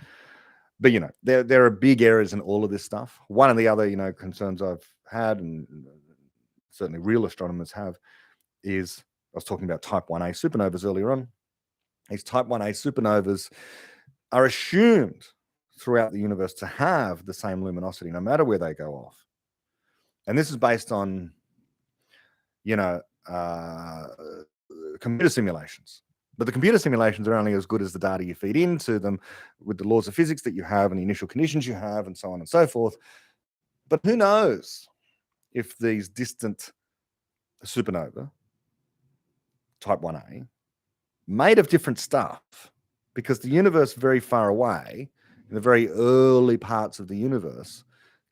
But, there are big errors in all of this stuff. One of the other, concerns I've had, and certainly real astronomers have, is I was talking about type 1a supernovas earlier on. These type 1a supernovas are assumed throughout the universe to have the same luminosity no matter where they go off. And this is based on, computer simulations. But the computer simulations are only as good as the data you feed into them with the laws of physics that you have and the initial conditions you have and so on and so forth. But who knows if these distant supernova, type 1a, made of different stuff, because the universe very far away, in the very early parts of the universe,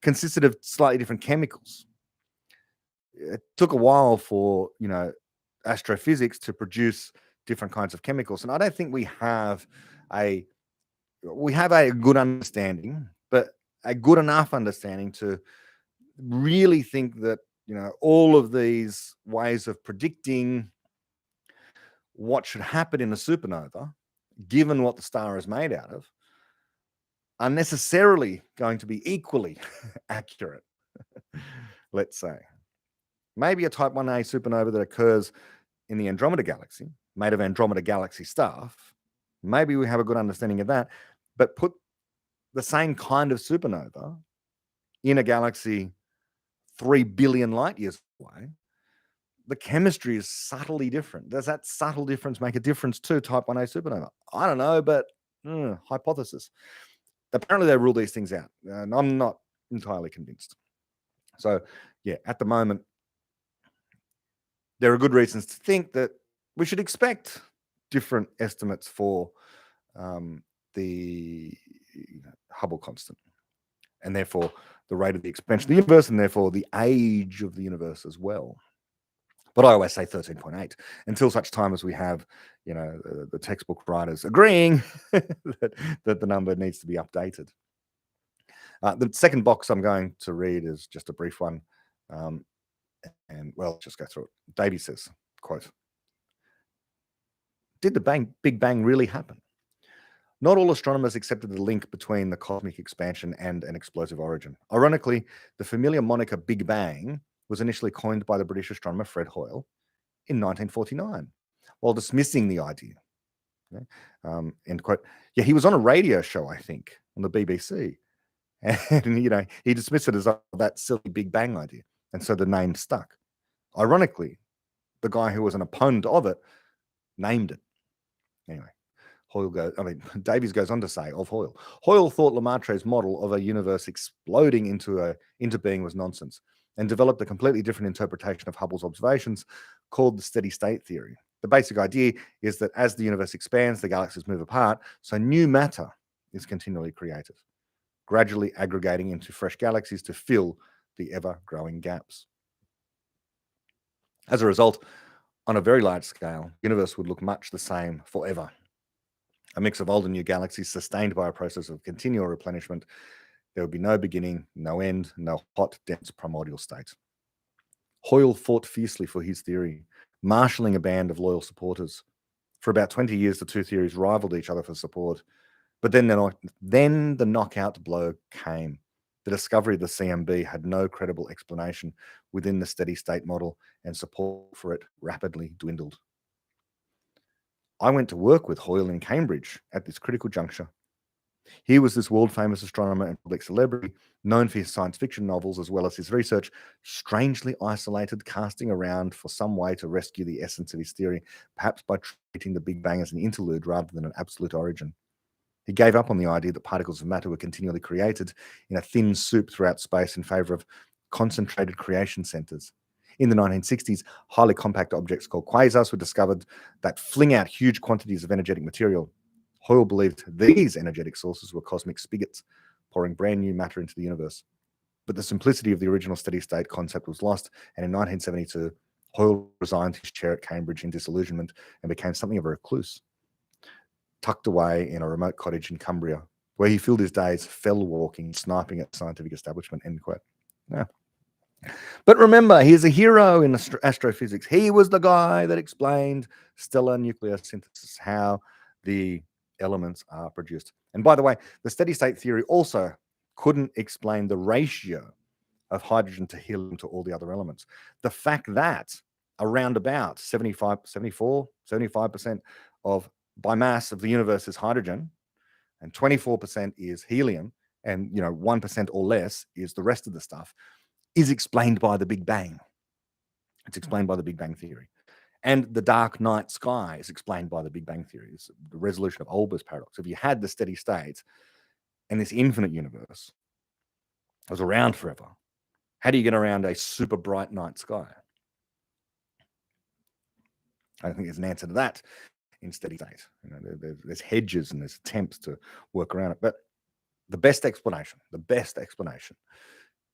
consisted of slightly different chemicals. It took a while for, astrophysics to produce different kinds of chemicals. And I don't think we have a good understanding, but a good enough understanding to really think that, all of these ways of predicting what should happen in a supernova, given what the star is made out of, are necessarily going to be equally accurate, let's say. Maybe a type 1a supernova that occurs in the Andromeda Galaxy, made of Andromeda Galaxy stuff, maybe we have a good understanding of that, but put the same kind of supernova in a galaxy 3 billion light years away, the chemistry is subtly different. Does that subtle difference make a difference to type 1a supernova? I don't know, but hypothesis. Apparently, they rule these things out, and I'm not entirely convinced. So, yeah, at the moment, there are good reasons to think that we should expect different estimates for the Hubble constant, and therefore the rate of the expansion of the universe, and therefore the age of the universe as well. But I always say 13.8 until such time as we have, the textbook writers agreeing that the number needs to be updated. The second box I'm going to read is just a brief one. And well, just go through it. Davey says, quote, "Did the Big Bang really happen? Not all astronomers accepted the link between the cosmic expansion and an explosive origin. Ironically, the familiar moniker Big Bang was initially coined by the British astronomer Fred Hoyle in 1949, while dismissing the idea." Okay? End quote. Yeah, he was on a radio show, I think, on the BBC. And, he dismissed it as that silly Big Bang idea. And so the name stuck. Ironically, the guy who was an opponent of it named it. Anyway, Davies goes on to say of Hoyle. Hoyle thought Lemaitre's model of a universe exploding into being was nonsense, and developed a completely different interpretation of Hubble's observations called the steady state theory. The basic idea is that as the universe expands, the galaxies move apart, so new matter is continually created, gradually aggregating into fresh galaxies to fill the ever-growing gaps. As a result, on a very large scale, the universe would look much the same forever. A mix of old and new galaxies sustained by a process of continual replenishment. There would be no beginning, no end, no hot, dense primordial state. Hoyle fought fiercely for his theory, marshalling a band of loyal supporters. For about 20 years, the two theories rivaled each other for support. But then the knockout blow came. The discovery of the CMB had no credible explanation within the steady state model, and support for it rapidly dwindled. I went to work with Hoyle in Cambridge at this critical juncture. He was this world-famous astronomer and public celebrity, known for his science fiction novels as well as his research, strangely isolated, casting around for some way to rescue the essence of his theory, perhaps by treating the Big Bang as an interlude rather than an absolute origin. He gave up on the idea that particles of matter were continually created in a thin soup throughout space in favor of concentrated creation centers. In the 1960s, highly compact objects called quasars were discovered that fling out huge quantities of energetic material. Hoyle believed these energetic sources were cosmic spigots, pouring brand new matter into the universe. But the simplicity of the original steady state concept was lost, and in 1972, Hoyle resigned his chair at Cambridge in disillusionment and became something of a recluse, tucked away in a remote cottage in Cumbria, where he filled his days fell walking, sniping at the scientific establishment, end quote. Yeah. But remember, he's a hero in astrophysics. He was the guy that explained stellar nucleosynthesis, how the elements are produced. And by the way, the steady state theory also couldn't explain the ratio of hydrogen to helium to all the other elements. The fact that around about 75% of by mass of the universe is hydrogen, and 24% is helium, and 1% or less is the rest of the stuff, is explained by the Big Bang. It's explained by the Big Bang theory. And the dark night sky is explained by the Big Bang theory. It's the resolution of Olbers paradox. If you had the steady state and this infinite universe was around forever, how do you get around a super bright night sky? I don't think there's an answer to that in steady state. There's hedges and there's attempts to work around it. But the best explanation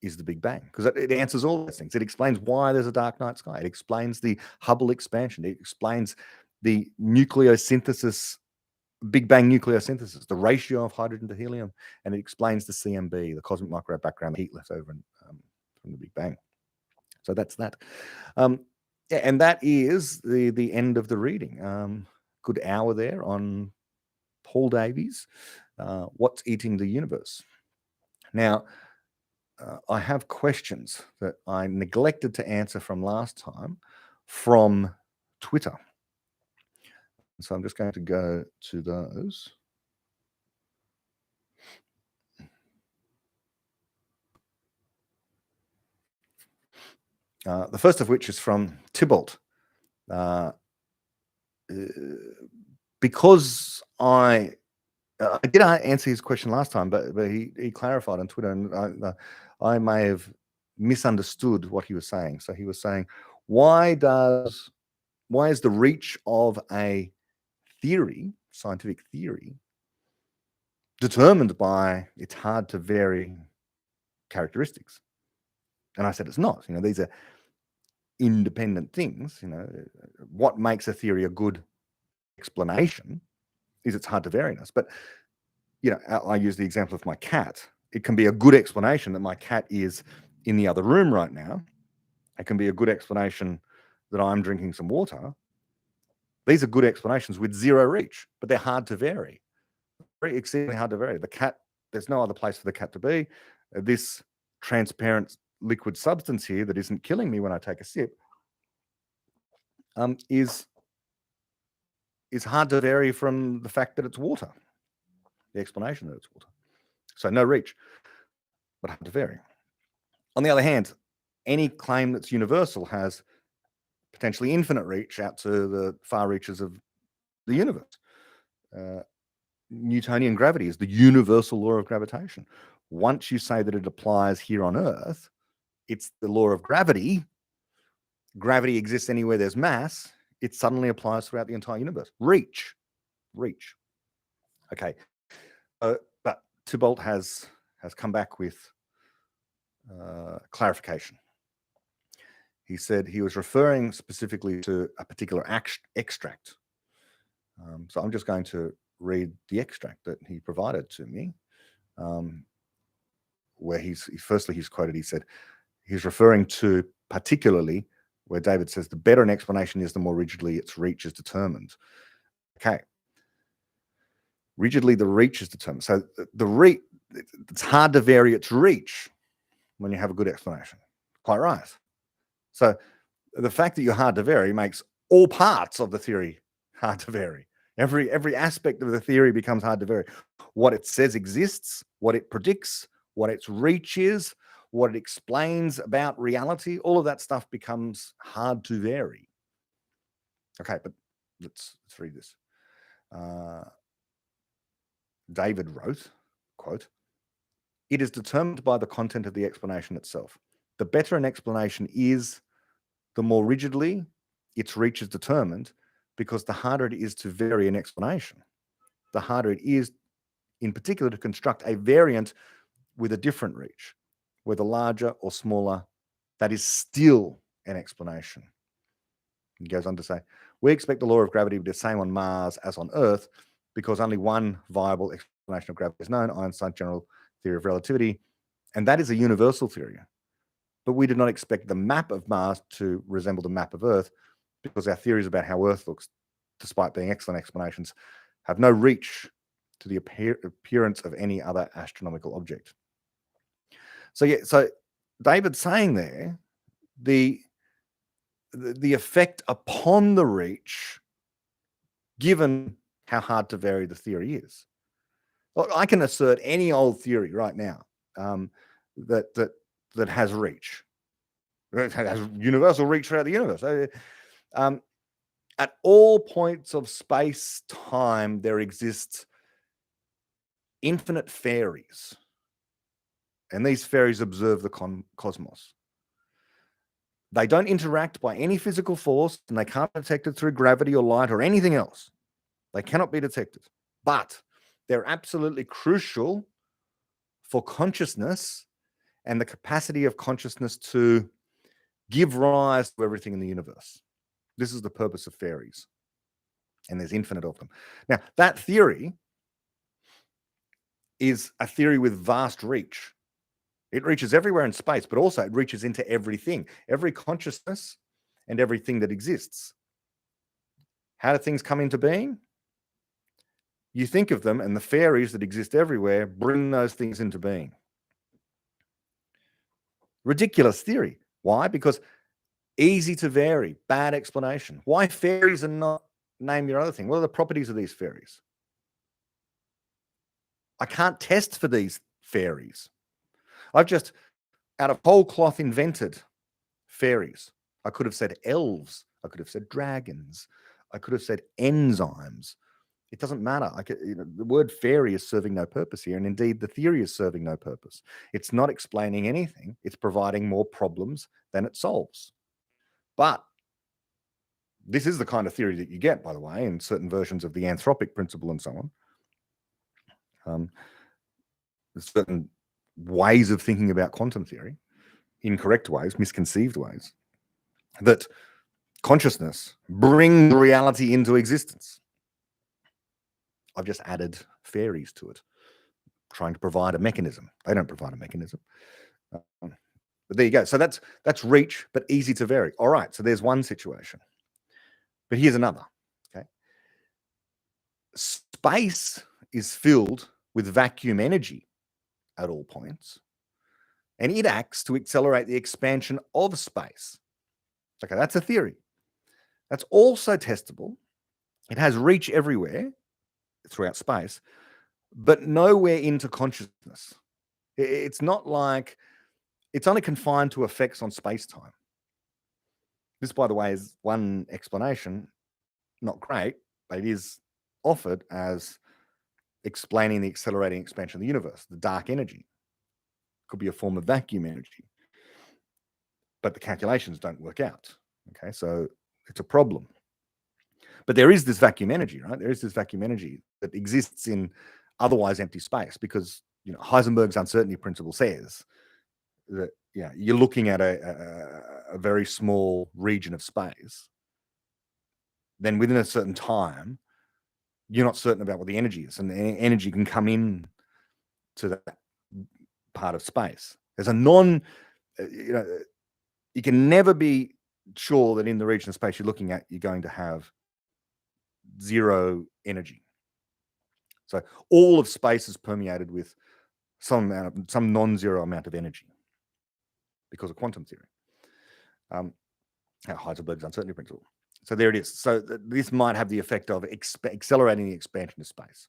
is the Big Bang, because it answers all those things. It explains why there's a dark night sky. It explains the Hubble expansion. It explains the nucleosynthesis, Big Bang nucleosynthesis, the ratio of hydrogen to helium, and it explains the CMB, the cosmic microwave background heat left over from the Big Bang. So that's that. And that is the end of the reading. Good hour there on Paul Davies, What's Eating the Universe. Now, I have questions that I neglected to answer from last time from Twitter. So I'm just going to go to those. The first of which is from Tybalt. Uh, because I did answer his question last time, but he clarified on Twitter, and I may have misunderstood what he was saying. So he was saying, why is the reach of a theory, scientific theory, determined by its hard to vary characteristics? And I said it's not. These are independent things. What makes a theory a good explanation is its hard to variness. But I use the example of my cat. It can be a good explanation that my cat is in the other room right now. It can be a good explanation that I'm drinking some water. These are good explanations with zero reach, but they're hard to vary. Very exceedingly hard to vary. The cat, there's no other place for the cat to be. This transparent liquid substance here that isn't killing me when I take a sip is hard to vary from the fact that it's water, the explanation that it's water. So no reach, but hard to vary. On the other hand, any claim that's universal has potentially infinite reach out to the far reaches of the universe. Newtonian gravity is the universal law of gravitation. Once you say that it applies here on Earth, it's the law of gravity. Gravity exists anywhere there's mass. It suddenly applies throughout the entire universe. Reach. Okay. But Tybalt has come back with clarification. He said he was referring specifically to a particular extract. So I'm just going to read the extract that he provided to me, where he's quoted. He said he's referring to particularly where David says the better an explanation is, the more rigidly its reach is determined. Okay. Rigidly, the reach is determined. So it's hard to vary its reach when you have a good explanation. Quite right. So the fact that you're hard to vary makes all parts of the theory hard to vary. Every aspect of the theory becomes hard to vary. What it says exists, what it predicts, what its reach is, what it explains about reality, all of that stuff becomes hard to vary. Okay, but let's read this. David wrote, quote, "It is determined by the content of the explanation itself. The better an explanation is, the more rigidly its reach is determined, because the harder it is to vary an explanation. The harder it is, in particular, to construct a variant with a different reach, whether larger or smaller, that is still an explanation." He goes on to say, "We expect the law of gravity to be the same on Mars as on Earth, because only one viable explanation of gravity is known, Einstein's general theory of relativity, and that is a universal theory. But we do not expect the map of Mars to resemble the map of Earth, because our theories about how Earth looks, despite being excellent explanations, have no reach to the appearance of any other astronomical object." So David's saying there, the effect upon the reach, given how hard to vary the theory is. Well, I can assert any old theory right now that has reach. It has universal reach throughout the universe. At all points of space time, there exists infinite fairies, and these fairies observe the cosmos. They don't interact by any physical force, and they can't be detected through gravity or light or anything else. They cannot be detected, but they're absolutely crucial for consciousness and the capacity of consciousness to give rise to everything in the universe. This is the purpose of fairies, and there's infinite of them. Now, that theory is a theory with vast reach. It reaches everywhere in space, but also it reaches into everything, every consciousness and everything that exists. How do things come into being? You think of them, and the fairies that exist everywhere bring those things into being. Ridiculous theory. Why? Because easy to vary, bad explanation. Why fairies and not name your other thing? What are the properties of these fairies? I can't test for these fairies. I've just out of whole cloth invented fairies. I could have said elves. I could have said dragons. I could have said enzymes. It doesn't matter. The word fairy is serving no purpose here. And indeed, the theory is serving no purpose. It's not explaining anything. It's providing more problems than it solves. But this is the kind of theory that you get, by the way, in certain versions of the anthropic principle and so on. There's certain ways of thinking about quantum theory, incorrect ways, misconceived ways, that consciousness brings reality into existence. I've just added fairies to it, trying to provide a mechanism. They don't provide a mechanism. But there you go. So that's reach, but easy to vary. All right, so there's one situation. But here's another, okay? Space is filled with vacuum energy at all points, and it acts to accelerate the expansion of space. Okay, that's a theory. That's also testable. It has reach everywhere throughout space, but nowhere into consciousness. It's not like it's only confined to effects on space-time. This, by the way, is one explanation, not great, but it is offered as explaining the accelerating expansion of the universe, the dark energy. Could be a form of vacuum energy, but the calculations don't work out. Okay, so it's a problem. But there is this vacuum energy, right? There is this vacuum energy that exists in otherwise empty space because Heisenberg's uncertainty principle says that you're looking at a very small region of space. Then within a certain time, you're not certain about what the energy is, and the energy can come in to that part of space. There's a you can never be sure that in the region of space you're looking at, you're going to have zero energy. So all of space is permeated with some non-zero amount of energy because of quantum theory, Heisenberg's uncertainty principle. So there it is. So this might have the effect of accelerating the expansion of space,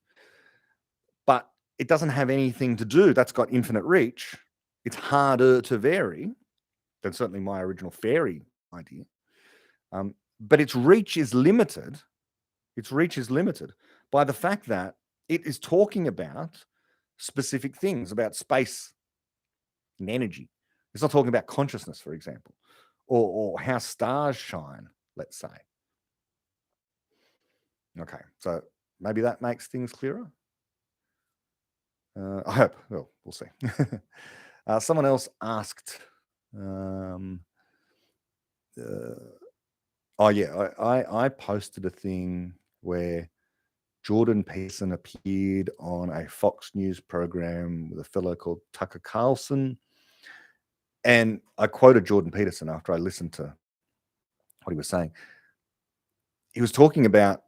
but it doesn't have anything to do. That's got infinite reach. It's harder to vary than certainly my original fairy idea. But its reach is limited. Its reach is limited by the fact that it is talking about specific things, about space and energy. It's not talking about consciousness, for example, or how stars shine, let's say. Okay, so maybe that makes things clearer. I hope. Well, we'll see. Someone else asked, I posted a thing where Jordan Peterson appeared on a Fox News program with a fellow called Tucker Carlson. And I quoted Jordan Peterson after I listened to what he was saying. He was talking about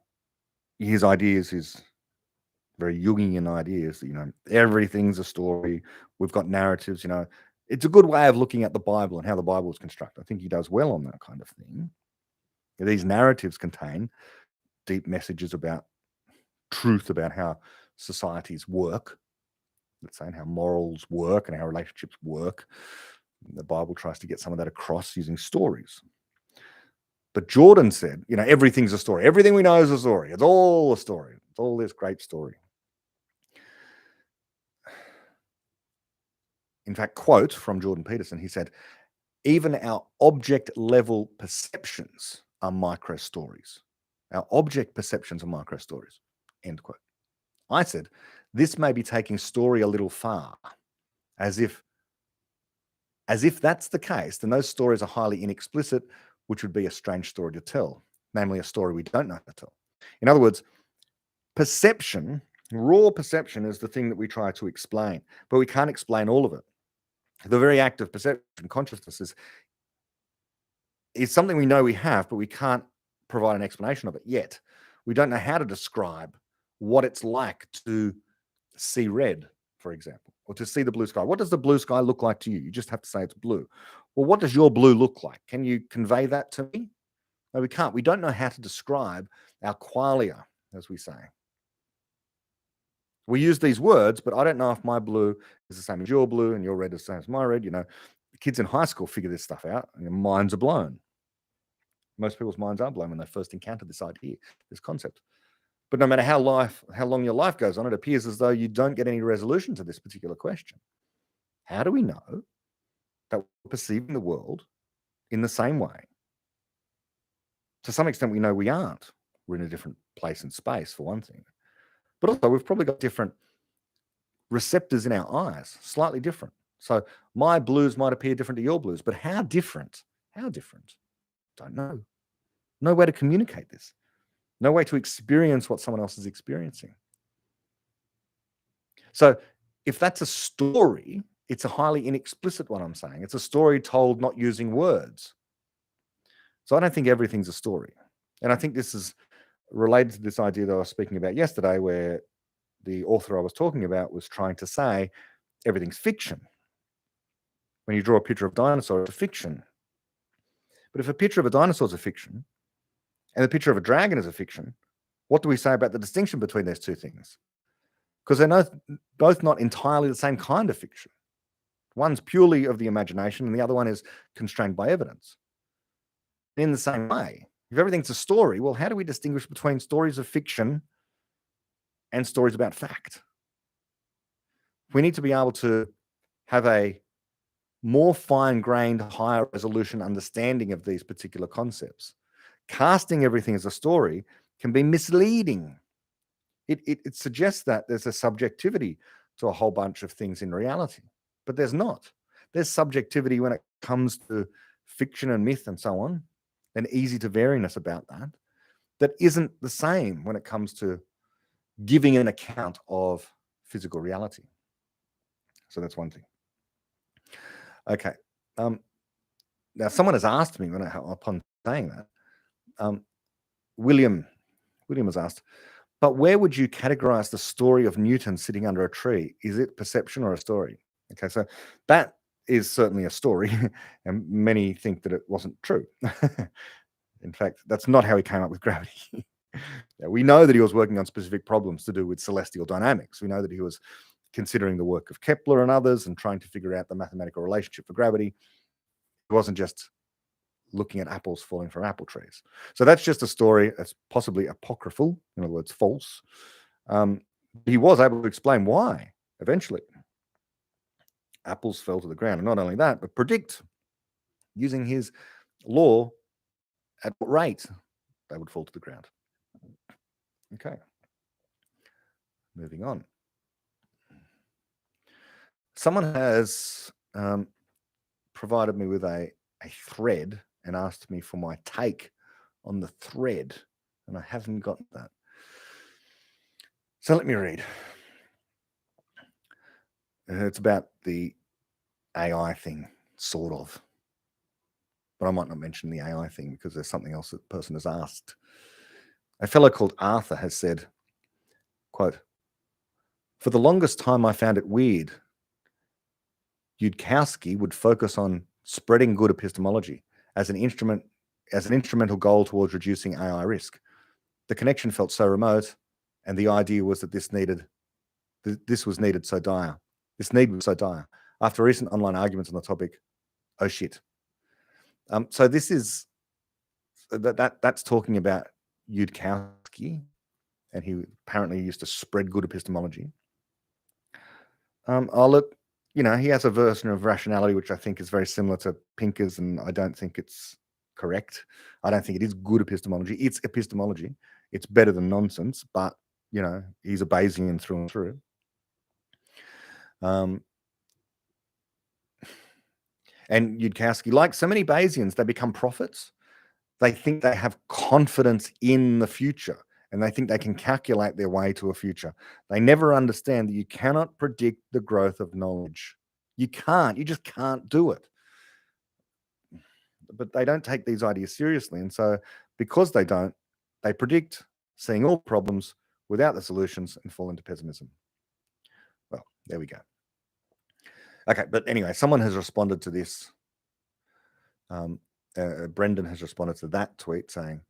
his ideas, his very Jungian ideas, everything's a story. We've got narratives, It's a good way of looking at the Bible and how the Bible is constructed. I think he does well on that kind of thing. These narratives contain deep messages about truth, about how societies work, let's say, and how morals work and how relationships work. The Bible tries to get some of that across using stories. But Jordan said, everything's a story. Everything we know is a story. It's all a story. It's all this great story. In fact, quote from Jordan Peterson, he said, even our object level perceptions are micro stories. Our object perceptions are micro stories. End quote. I said, this may be taking story a little far, as if that's the case, then those stories are highly inexplicit, which would be a strange story to tell, namely a story we don't know how to tell. In other words, perception, raw perception, is the thing that we try to explain, but we can't explain all of it. The very act of perception, consciousness, is something we know we have, but we can't provide an explanation of it yet. We don't know how to describe what it's like to see red, for example, or to see the blue sky. What does the blue sky look like to you? You just have to say it's blue. Well, what does your blue look like? Can you convey that to me? No, we can't. We don't know how to describe our qualia, as we say. We use these words, but I don't know if my blue is the same as your blue and your red is the same as my red. kids in high school figure this stuff out, and their minds are blown. Most people's minds are blown when they first encounter this idea, this concept. But no matter how long your life goes on, it appears as though you don't get any resolution to this particular question. How do we know that we're perceiving the world in the same way? To some extent, we know we aren't. We're in a different place in space, for one thing. But also, we've probably got different receptors in our eyes, slightly different. So my blues might appear different to your blues, but how different? How different? Don't know. No way to communicate this. No way to experience what someone else is experiencing. So if that's a story, it's a highly inexplicit one, I'm saying. It's a story told not using words. So I don't think everything's a story. And I think this is related to this idea that I was speaking about yesterday, where the author I was talking about was trying to say everything's fiction. When you draw a picture of a dinosaur, it's a fiction. But if a picture of a dinosaur is a fiction, and the picture of a dragon is a fiction, what do we say about the distinction between those two things? Because they're both not entirely the same kind of fiction. One's purely of the imagination, and the other one is constrained by evidence. In the same way, if everything's a story, well, how do we distinguish between stories of fiction and stories about fact? We need to be able to have a more fine-grained, higher resolution understanding of these particular concepts. Casting everything as a story can be misleading. It suggests that there's a subjectivity to a whole bunch of things in reality, but there's not. There's subjectivity when it comes to fiction and myth and so on, and easy to variness about that isn't the same when it comes to giving an account of physical reality. So that's one thing. Okay. Now, someone has asked me upon saying that, William has asked, but where would you categorize the story of Newton sitting under a tree? Is it perception or a story? Okay, so that is certainly a story, and many think that it wasn't true. In fact, that's not how he came up with gravity. We know that he was working on specific problems to do with celestial dynamics. We know that he was considering the work of Kepler and others and trying to figure out the mathematical relationship for gravity. It wasn't just looking at apples falling from apple trees. So that's just a story that's possibly apocryphal, in other words, false. He was able to explain why, eventually, apples fell to the ground. And not only that, but predict, using his law, at what rate they would fall to the ground. Okay. Moving on. Someone has provided me with a thread and asked me for my take on the thread, and I haven't got that. So let me read. It's about the AI thing, sort of. But I might not mention the AI thing because there's something else that the person has asked. A fellow called Arthur has said, quote, "For the longest time I found it weird Yudkowsky would focus on spreading good epistemology as an instrumental goal towards reducing AI risk. The connection felt so remote, and the idea was that this need was so dire. After recent online arguments on the topic, oh shit." So this is that's talking about Yudkowsky, and he apparently used to spread good epistemology. Look, he has a version of rationality which I think is very similar to Pinker's, and I don't think it's correct. I don't think it is good epistemology. It's epistemology. It's better than nonsense, but he's a Bayesian through and through. And Yudkowsky, like so many Bayesians, they become prophets. They think they have confidence in the future, and they think they can calculate their way to a future. They never understand that you cannot predict the growth of knowledge. You can't. You just can't do it. But they don't take these ideas seriously. And so because they don't, they predict seeing all problems without the solutions and fall into pessimism. Well, there we go. Okay, but anyway, someone has responded to this. Brendan has responded to that tweet saying,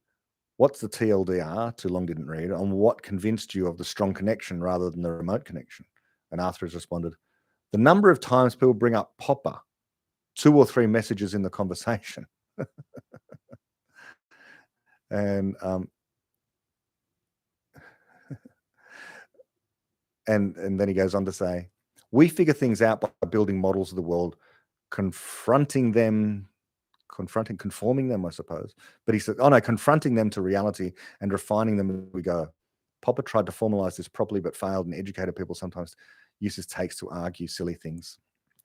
"What's the TLDR, too long didn't read, on what convinced you of the strong connection rather than the remote connection?" And Arthur has responded, "The number of times people bring up Popper 2 or 3 messages in the conversation. And and then he goes on to say, we figure things out by building models of the world, confronting them, conforming them, I suppose. But he said, oh no, confronting them to reality and refining them as we go. Popper tried to formalize this properly, but failed, and educated people sometimes use his takes to argue silly things.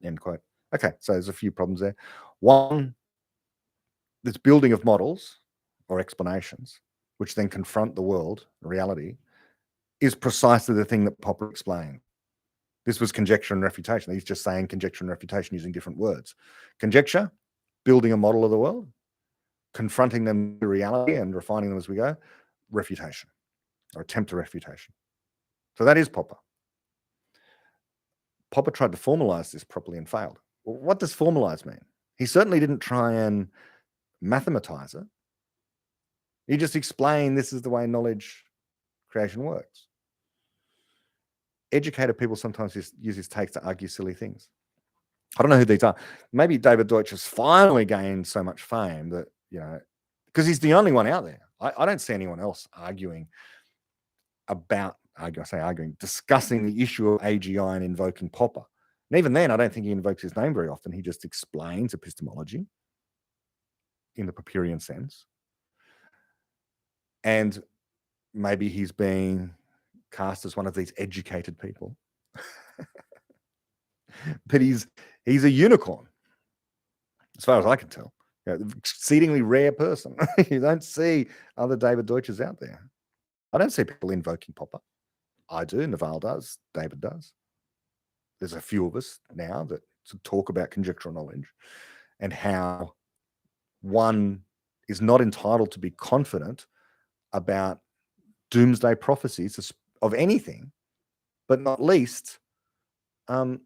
End quote. Okay, so there's a few problems there. One, this building of models or explanations, which then confront the world, reality, is precisely the thing that Popper explained. This was conjecture and refutation. He's just saying conjecture and refutation using different words. Conjecture, building a model of the world, confronting them to reality and refining them as we go, refutation or attempt to refutation. So that is Popper. Popper tried to formalize this properly and failed. Well, what does formalize mean? He certainly didn't try and mathematize it. He just explained this is the way knowledge creation works. Educated people sometimes use his takes to argue silly things. I don't know who these are. Maybe David Deutsch has finally gained so much fame that, because he's the only one out there. I don't see anyone else arguing, discussing the issue of AGI and invoking Popper. And even then, I don't think he invokes his name very often. He just explains epistemology in the Popperian sense. And maybe he's being cast as one of these educated people. But he's a unicorn, as far as I can tell. Exceedingly rare person. You don't see other David Deutsches out there. I don't see people invoking Popper. I do. Naval does. David does. There's a few of us now that talk about conjectural knowledge and how one is not entitled to be confident about doomsday prophecies of anything, but not least when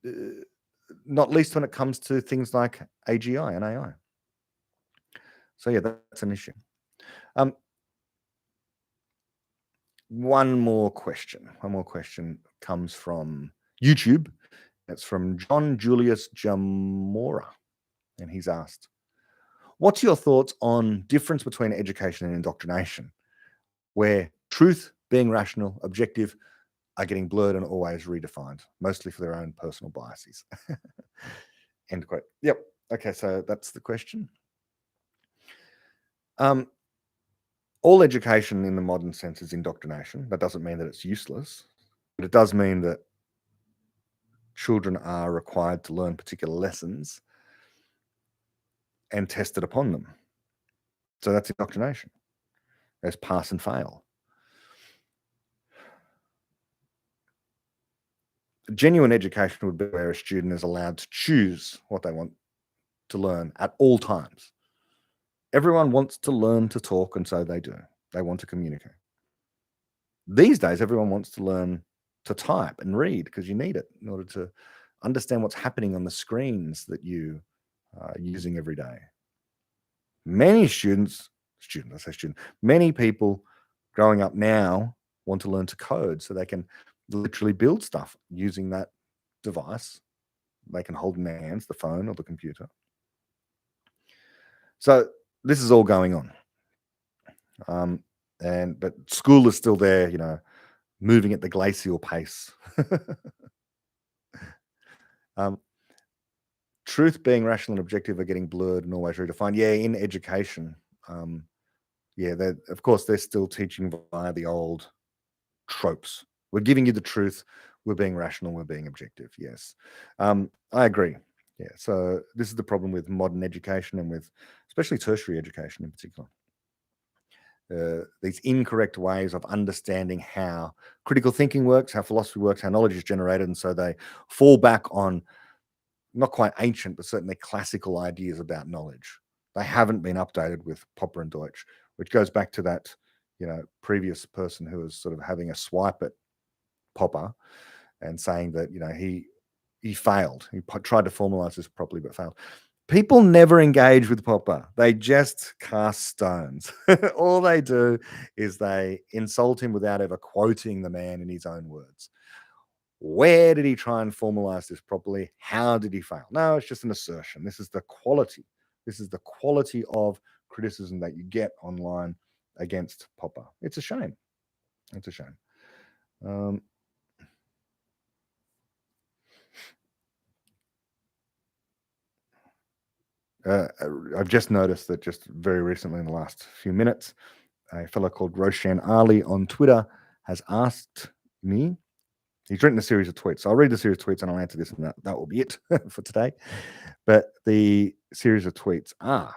it comes to things like AGI and AI. So yeah, that's an issue. One more question comes from YouTube. It's from John Julius Jamora, and he's asked, what's your thoughts on difference between education and indoctrination, where truth, being rational, objective, are getting blurred and always redefined, mostly for their own personal biases? End quote. Yep. Okay, so that's the question. All education in the modern sense is indoctrination. That doesn't mean that it's useless, but it does mean that children are required to learn particular lessons and tested upon them. So that's indoctrination. There's pass and fail. Genuine education would be where a student is allowed to choose what they want to learn at all times. Everyone wants to learn to talk, and so they do. They want to communicate. These days, everyone wants to learn to type and read because you need it in order to understand what's happening on the screens that you are using every day. Many many people growing up now want to learn to code so they can literally build stuff using that device they can hold in their hands, the phone or the computer. So this is all going on. But school is still there, moving at the glacial pace. Truth, being rational and objective are getting blurred and always redefined. Yeah, in education, of course, they're still teaching via the old tropes. We're giving you the truth. We're being rational. We're being objective. Yes, I agree. Yeah, so this is the problem with modern education and with especially tertiary education in particular. These incorrect ways of understanding how critical thinking works, how philosophy works, how knowledge is generated. And so they fall back on not quite ancient, but certainly classical ideas about knowledge. They haven't been updated with Popper and Deutsch, which goes back to that, previous person who was sort of having a swipe at Popper and saying that, he failed. He tried to formalize this properly, but failed. People never engage with Popper. They just cast stones. All they do is they insult him without ever quoting the man in his own words. Where did he try and formalize this properly? How did he fail? No, it's just an assertion. This is the quality. This is the quality of criticism that you get online against Popper. It's a shame. It's a shame. I've just noticed that just very recently in the last few minutes, a fellow called Roshan Ali on Twitter has asked me. He's written a series of tweets. So I'll read the series of tweets and I'll answer this, and that will be it for today. But the series of tweets are: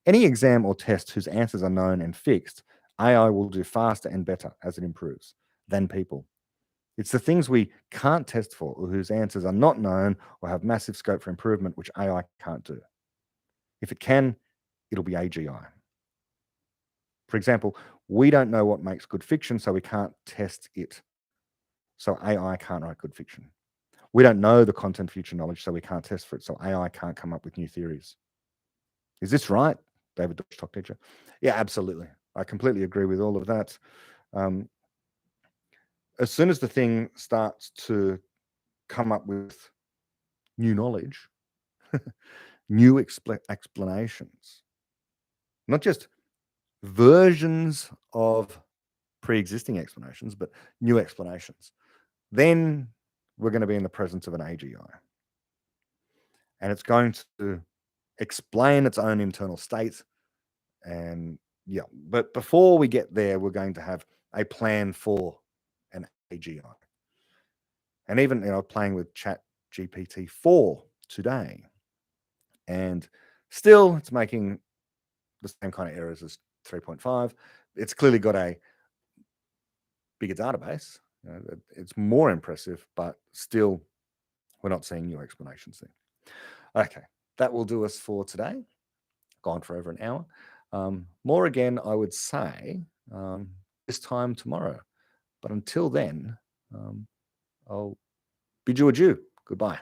any exam or test whose answers are known and fixed, AI will do faster and better as it improves than people. It's the things we can't test for or whose answers are not known or have massive scope for improvement, which AI can't do. If it can, it'll be AGI. For example, we don't know what makes good fiction, so we can't test it. So AI can't write good fiction. We don't know the content of future knowledge, so we can't test for it. So AI can't come up with new theories. Is this right, David Deutsch, Talk Teacher? Yeah, absolutely. I completely agree with all of that. As soon as the thing starts to come up with new knowledge, new explanations, not just versions of pre-existing explanations, but new explanations, then we're going to be in the presence of an AGI. And it's going to explain its own internal state. And yeah, but before we get there, we're going to have a plan for an AGI. And even, playing with Chat GPT-4 today, and still it's making the same kind of errors as 3.5. It's clearly got a bigger database. It's more impressive, but still we're not seeing new explanations there. Okay, that will do us for today. Gone for over an hour. More again, I would say, this time tomorrow. But until then, I'll bid you adieu. Goodbye.